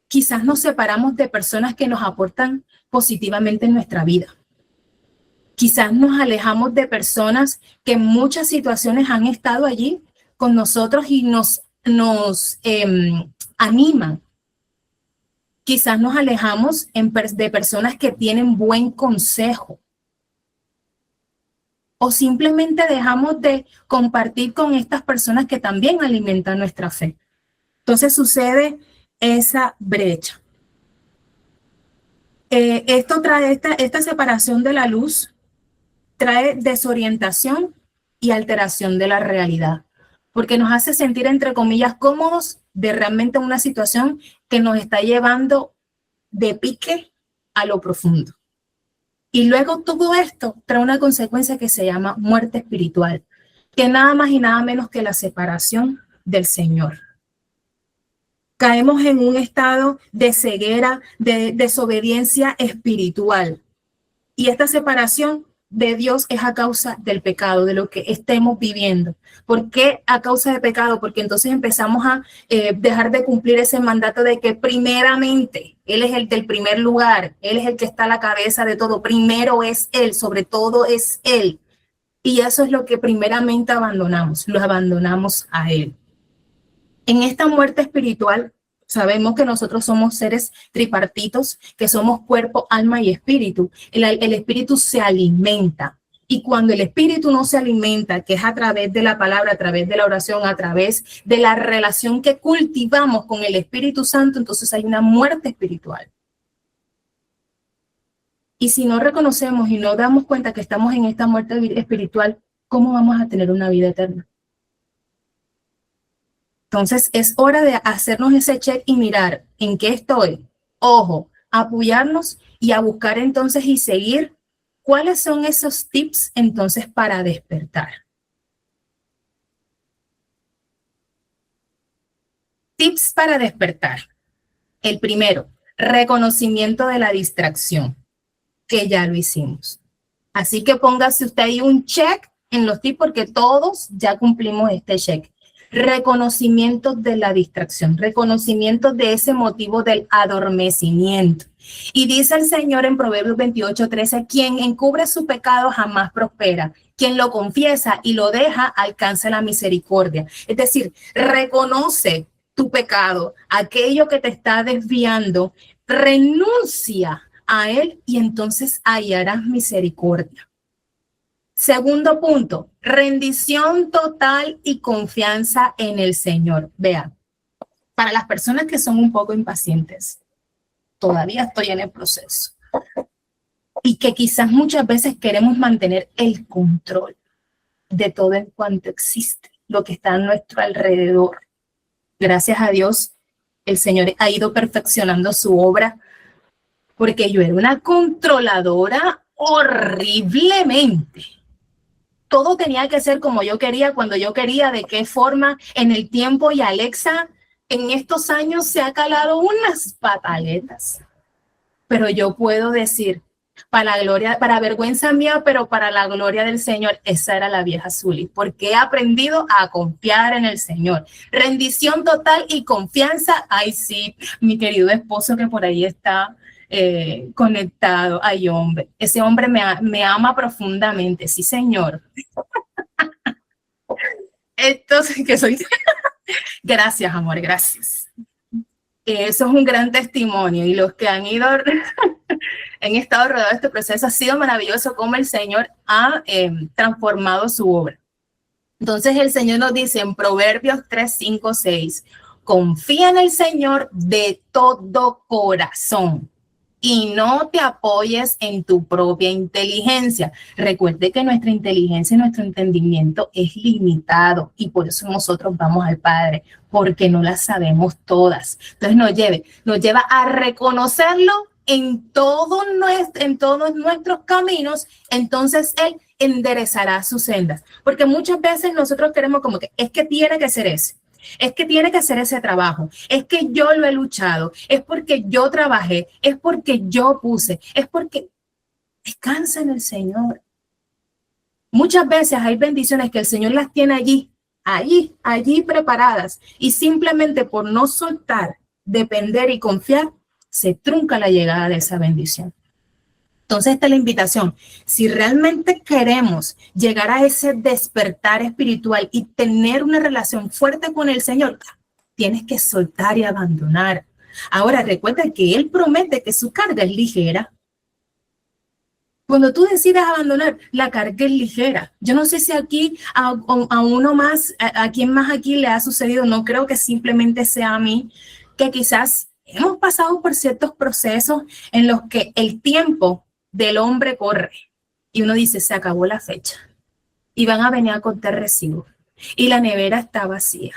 quizás nos separamos de personas que nos aportan positivamente en nuestra vida. Quizás nos alejamos de personas que en muchas situaciones han estado allí con nosotros y nos animan. Quizás nos alejamos de personas que tienen buen consejo. O simplemente dejamos de compartir con estas personas que también alimentan nuestra fe. Entonces sucede esa brecha. Esto trae esta separación de la luz, trae desorientación y alteración de la realidad, porque nos hace sentir, entre comillas, cómodos de realmente una situación que nos está llevando de pique a lo profundo. Y luego todo esto trae una consecuencia que se llama muerte espiritual, que nada más y nada menos que la separación del Señor. Caemos en un estado de ceguera, de desobediencia espiritual. Y esta separación de Dios es a causa del pecado, de lo que estemos viviendo. ¿Por qué a causa del pecado? Porque entonces empezamos a dejar de cumplir ese mandato de que primeramente Él es el del primer lugar, Él es el que está a la cabeza de todo, primero es Él, sobre todo es Él. Y eso es lo que primeramente abandonamos, lo abandonamos a Él. En esta muerte espiritual, sabemos que nosotros somos seres tripartitos, que somos cuerpo, alma y espíritu. El espíritu se alimenta. Y cuando el espíritu no se alimenta, que es a través de la palabra, a través de la oración, a través de la relación que cultivamos con el Espíritu Santo, entonces hay una muerte espiritual. Y si no reconocemos y no damos cuenta que estamos en esta muerte espiritual, ¿cómo vamos a tener una vida eterna? Entonces es hora de hacernos ese check y mirar en qué estoy. Ojo, apoyarnos y a buscar entonces y seguir cuáles son esos tips entonces para despertar. Tips para despertar. El primero, reconocimiento de la distracción, que ya lo hicimos. Así que póngase usted ahí un check en los tips porque todos ya cumplimos este check. Reconocimiento de la distracción, reconocimiento de ese motivo del adormecimiento. Y dice el Señor en Proverbios 28:13, quien encubre su pecado jamás prospera, quien lo confiesa y lo deja alcanza la misericordia. Es decir, reconoce tu pecado, aquello que te está desviando, renuncia a él y entonces hallarás misericordia. Segundo punto, rendición total y confianza en el Señor. Vean, para las personas que son un poco impacientes, todavía estoy en el proceso, y que quizás muchas veces queremos mantener el control de todo en cuanto existe, lo que está a nuestro alrededor. Gracias a Dios, el Señor ha ido perfeccionando su obra, porque yo era una controladora horriblemente. Todo tenía que ser como yo quería, cuando yo quería, de qué forma, en el tiempo. Y Alexa en estos años se ha calado unas pataletas. Pero yo puedo decir, para la gloria, para vergüenza mía, pero para la gloria del Señor, esa era la vieja Zuli, porque he aprendido a confiar en el Señor. Rendición total y confianza. Ay, sí, mi querido esposo que por ahí está conectado. Ay, hombre, ese hombre me ama profundamente. Sí, Señor. Entonces, que soy... Gracias, amor, gracias. Eso es un gran testimonio, y los que han estado rodeados de este proceso, ha sido maravilloso cómo el Señor ha transformado su obra. Entonces el Señor nos dice en Proverbios 3, 5, 6, confía en el Señor de todo corazón y no te apoyes en tu propia inteligencia. Recuerde que nuestra inteligencia y nuestro entendimiento es limitado y por eso nosotros vamos al Padre, porque no las sabemos todas. Entonces nos lleva a reconocerlo en todos nuestros caminos, entonces Él enderezará sus sendas. Porque muchas veces nosotros queremos como que es que tiene que ser ese. Es que tiene que hacer ese trabajo, es que yo lo he luchado, es porque yo trabajé, es porque yo puse, es porque descansa en el Señor. Muchas veces hay bendiciones que el Señor las tiene allí preparadas y simplemente por no soltar, depender y confiar, se trunca la llegada de esa bendición. Entonces, esta es la invitación. Si realmente queremos llegar a ese despertar espiritual y tener una relación fuerte con el Señor, tienes que soltar y abandonar. Ahora, recuerda que Él promete que su carga es ligera. Cuando tú decides abandonar, la carga es ligera. Yo no sé si aquí a uno más, a quien más aquí le ha sucedido, no creo que simplemente sea a mí, que quizás hemos pasado por ciertos procesos en los que el tiempo del hombre corre y uno dice, se acabó la fecha y van a venir a contar recibos y la nevera está vacía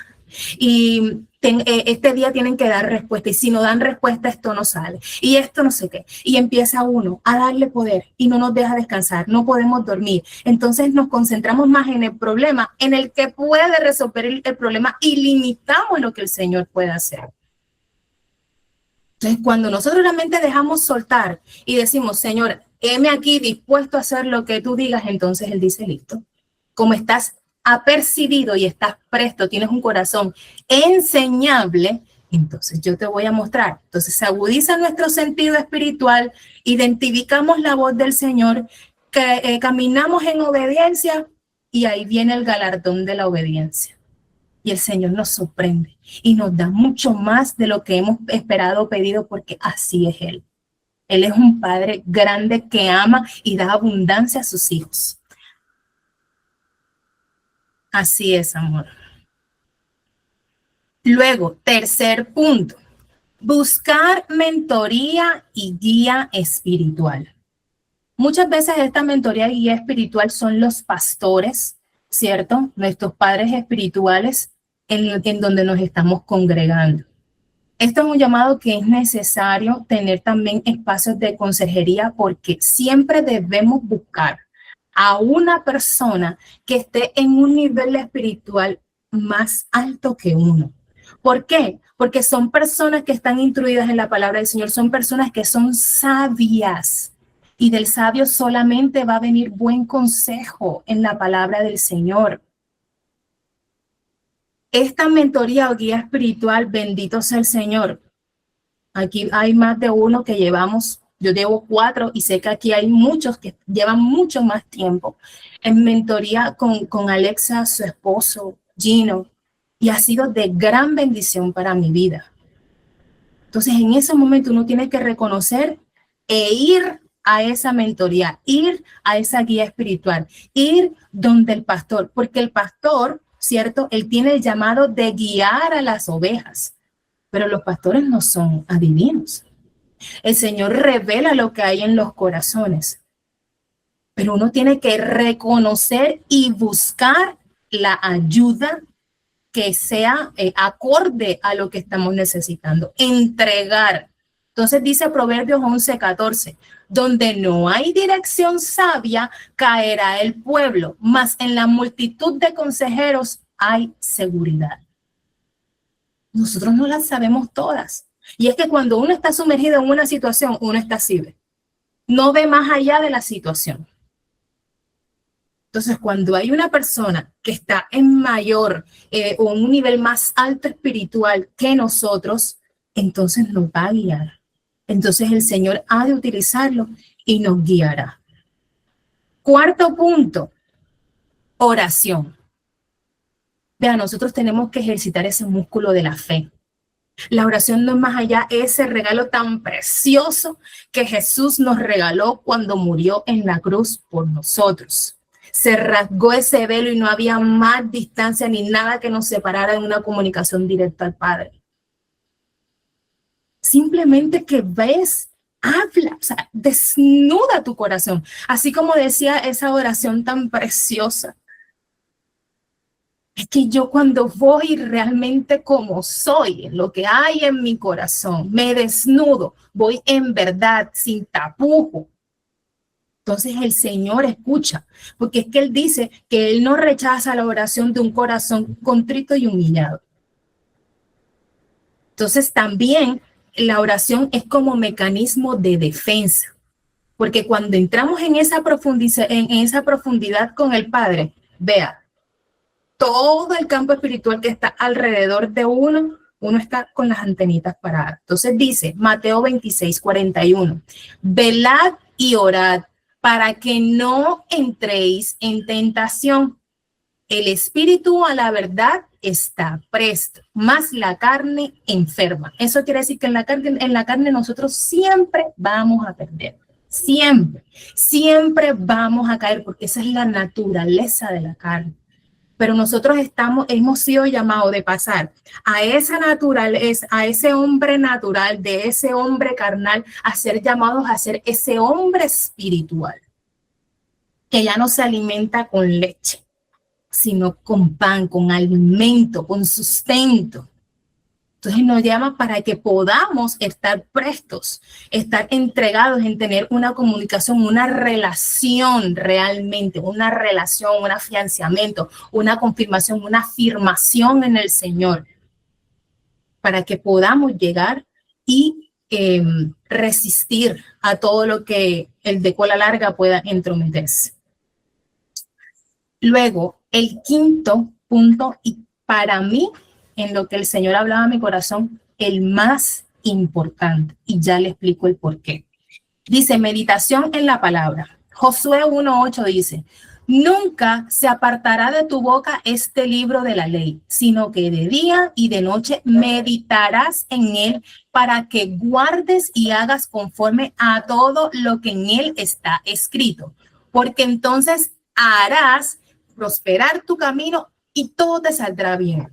y este día tienen que dar respuesta y si no dan respuesta esto no sale y esto no sé qué y empieza uno a darle poder y no nos deja descansar, no podemos dormir, entonces nos concentramos más en el problema en el que puede resolver el problema y limitamos lo que el Señor puede hacer. Entonces, cuando nosotros realmente dejamos soltar y decimos, Señor, heme aquí dispuesto a hacer lo que tú digas, entonces Él dice, listo. Como estás apercibido y estás presto, tienes un corazón enseñable, entonces yo te voy a mostrar. Entonces se agudiza nuestro sentido espiritual, identificamos la voz del Señor, caminamos en obediencia y ahí viene el galardón de la obediencia. Y el Señor nos sorprende y nos da mucho más de lo que hemos esperado o pedido porque así es Él. Él es un Padre grande que ama y da abundancia a sus hijos. Así es, amor. Luego, tercer punto, buscar mentoría y guía espiritual. Muchas veces esta mentoría y guía espiritual son los pastores, ¿cierto? Nuestros padres espirituales en donde nos estamos congregando. Esto es un llamado que es necesario tener también espacios de consejería porque siempre debemos buscar a una persona que esté en un nivel espiritual más alto que uno. ¿Por qué? Porque son personas que están instruidas en la palabra del Señor, son personas que son sabias y del sabio solamente va a venir buen consejo en la palabra del Señor. Esta mentoría o guía espiritual, bendito sea el Señor. Aquí hay más de uno que llevamos, yo llevo 4 y sé que aquí hay muchos que llevan mucho más tiempo en mentoría con Alexa, su esposo, Gino, y ha sido de gran bendición para mi vida. Entonces, en ese momento uno tiene que reconocer e ir a esa mentoría, ir a esa guía espiritual, ir donde el pastor, porque el pastor, ¿cierto? Él tiene el llamado de guiar a las ovejas, pero los pastores no son adivinos. El Señor revela lo que hay en los corazones, pero uno tiene que reconocer y buscar la ayuda que sea acorde a lo que estamos necesitando, entregar. Entonces dice Proverbios 11:14, donde no hay dirección sabia, caerá el pueblo, mas en la multitud de consejeros hay seguridad. Nosotros no las sabemos todas. Y es que cuando uno está sumergido en una situación, uno está ciego. No ve más allá de la situación. Entonces, cuando hay una persona que está en mayor o en un nivel más alto espiritual que nosotros, entonces nos va a guiar. Entonces el Señor ha de utilizarlo y nos guiará. Cuarto punto, oración. Vea, nosotros tenemos que ejercitar ese músculo de la fe. La oración no es más allá ese regalo tan precioso que Jesús nos regaló cuando murió en la cruz por nosotros. Se rasgó ese velo y no había más distancia ni nada que nos separara en una comunicación directa al Padre. Simplemente que ves habla, o sea, desnuda tu corazón. Así como decía esa oración tan preciosa. Es que yo cuando voy realmente como soy, en lo que hay en mi corazón, me desnudo, voy en verdad, sin tapujo. Entonces el Señor escucha, porque es que Él dice que Él no rechaza la oración de un corazón contrito y humillado. Entonces también la oración es como mecanismo de defensa, porque cuando entramos en esa profundidad con el Padre, vea, todo el campo espiritual que está alrededor de uno está con las antenitas paradas. Entonces dice Mateo 26:41, velad y orad para que no entréis en tentación. El espíritu a la verdad está presto, más la carne enferma. Eso quiere decir que en la carne nosotros siempre vamos a perder. Siempre, siempre vamos a caer porque esa es la naturaleza de la carne. Pero nosotros hemos sido llamados de pasar a esa naturaleza, a ese hombre natural, de ese hombre carnal, a ser llamados a ser ese hombre espiritual, que ya no se alimenta con leche, sino con pan, con alimento, con sustento. Entonces nos llama para que podamos estar prestos, estar entregados en tener una comunicación, una relación realmente, una relación, un afianzamiento, una confirmación, una afirmación en el Señor, para que podamos llegar y resistir a todo lo que el de cola larga pueda entrometerse. Luego, el quinto punto, y para mí, en lo que el Señor hablaba a mi corazón, el más importante, y ya le explico el por qué. Dice, meditación en la palabra. Josué 1:8 dice, nunca se apartará de tu boca este libro de la ley, sino que de día y de noche meditarás en él para que guardes y hagas conforme a todo lo que en él está escrito, porque entonces harás prosperar tu camino y todo te saldrá bien.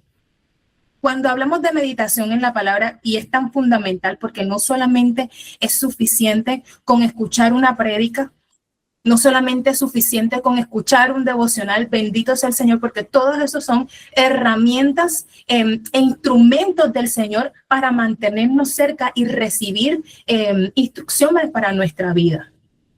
Cuando hablamos de meditación en la palabra, y es tan fundamental porque no solamente es suficiente con escuchar una prédica, no solamente es suficiente con escuchar un devocional, bendito sea el Señor, porque todos esos son herramientas e instrumentos del Señor para mantenernos cerca y recibir instrucciones para nuestra vida.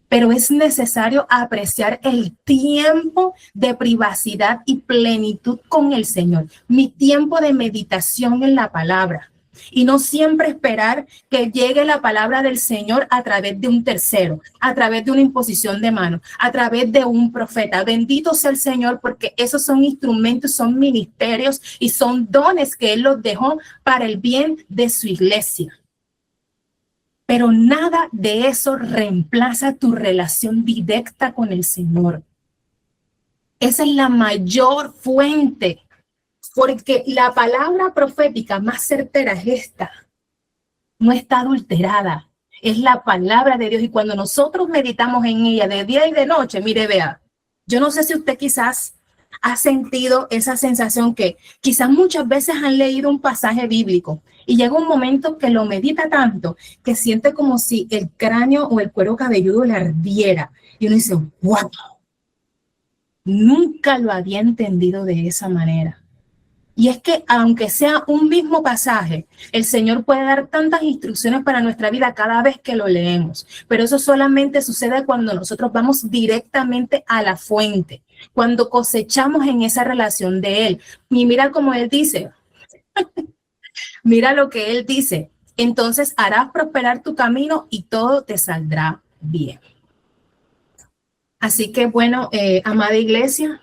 Pero es necesario apreciar el tiempo de privacidad y plenitud con el Señor, mi tiempo de meditación en la palabra. Y no siempre esperar que llegue la palabra del Señor a través de un tercero, a través de una imposición de mano, a través de un profeta. Bendito sea el Señor, porque esos son instrumentos, son ministerios y son dones que Él los dejó para el bien de su iglesia. Pero nada de eso reemplaza tu relación directa con el Señor. Esa es la mayor fuente, porque la palabra profética más certera es esta. No está adulterada, es la palabra de Dios. Y cuando nosotros meditamos en ella de día y de noche, mire, vea, yo no sé si usted quizás ha sentido esa sensación que quizás muchas veces han leído un pasaje bíblico y llega un momento que lo medita tanto que siente como si el cráneo o el cuero cabelludo le ardiera y uno dice, wow, nunca lo había entendido de esa manera. Y es que aunque sea un mismo pasaje, el Señor puede dar tantas instrucciones para nuestra vida cada vez que lo leemos, pero eso solamente sucede cuando nosotros vamos directamente a la fuente, cuando cosechamos en esa relación de Él. Y mira cómo Él dice, mira lo que Él dice, entonces harás prosperar tu camino y todo te saldrá bien. Así que bueno, amada iglesia,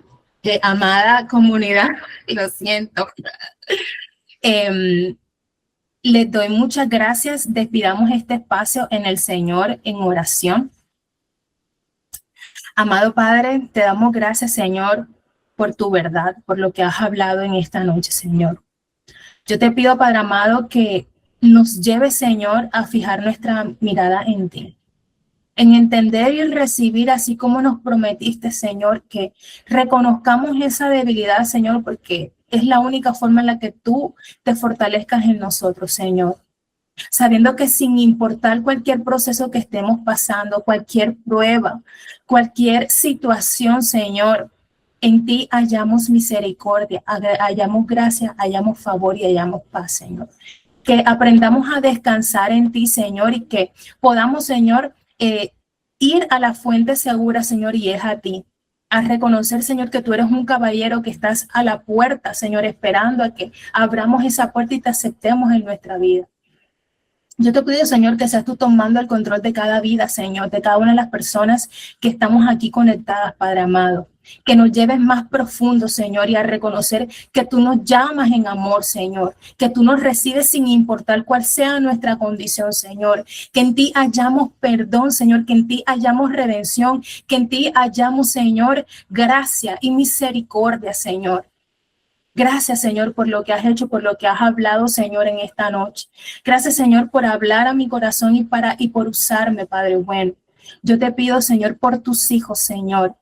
amada comunidad, lo siento. Les doy muchas gracias. Despidamos este espacio en el Señor en oración. Amado Padre, te damos gracias, Señor, por tu verdad, por lo que has hablado en esta noche, Señor. Yo te pido, Padre amado, que nos lleve, Señor, a fijar nuestra mirada en ti, en entender y recibir, así como nos prometiste, Señor, que reconozcamos esa debilidad, Señor, porque es la única forma en la que tú te fortalezcas en nosotros, Señor. sabiendo que sin importar cualquier proceso que estemos pasando, cualquier prueba, cualquier situación, Señor, en ti hallamos misericordia, hallamos gracia, hallamos favor y hallamos paz, Señor. Que aprendamos a descansar en ti, Señor, y que podamos, Señor, ir a la fuente segura, Señor, y es a ti. A reconocer, Señor, que tú eres un caballero que estás a la puerta, Señor, esperando a que abramos esa puerta y te aceptemos en nuestra vida. Yo te pido, Señor, que seas tú tomando el control de cada vida, Señor, de cada una de las personas que estamos aquí conectadas, Padre amado. Que nos lleves más profundo, Señor, y a reconocer que tú nos llamas en amor, Señor. Que tú nos recibes sin importar cuál sea nuestra condición, Señor. Que en ti hallamos perdón, Señor. Que en ti hallamos redención. Que en ti hallamos, Señor, gracia y misericordia, Señor. Gracias, Señor, por lo que has hecho, por lo que has hablado, Señor, en esta noche. Gracias, Señor, por hablar a mi corazón y por usarme, Padre bueno. Yo te pido, Señor, por tus hijos, Señor.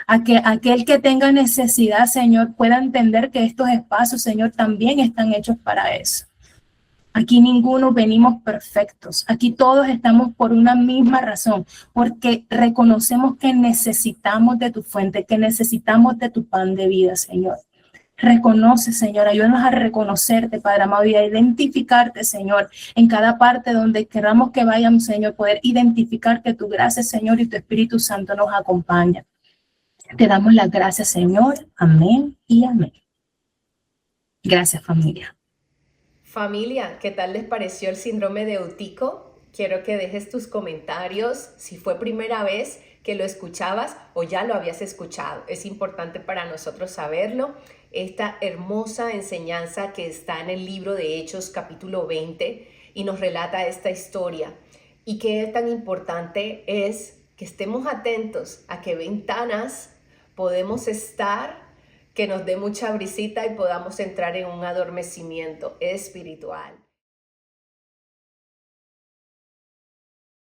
A que aquel que tenga necesidad, Señor, pueda entender que estos espacios, Señor, también están hechos para eso. Aquí ninguno venimos perfectos. Aquí todos estamos por una misma razón, porque reconocemos que necesitamos de tu fuente, que necesitamos de tu pan de vida, Señor. Reconoce, Señor, ayúdanos a reconocerte, Padre amado, y a identificarte, Señor, en cada parte donde queramos que vayamos, Señor, poder identificar que tu gracia, Señor, y tu Espíritu Santo nos acompaña. Te damos las gracias, Señor. Amén y amén. Gracias, familia. Familia, ¿qué tal les pareció el síndrome de Eutico? Quiero que dejes tus comentarios si fue primera vez que lo escuchabas o ya lo habías escuchado. Es importante para nosotros saberlo. Esta hermosa enseñanza que está en el libro de Hechos capítulo 20 y nos relata esta historia. Y qué tan importante es que estemos atentos a qué ventanas podemos estar, que nos dé mucha brisita y podamos entrar en un adormecimiento espiritual.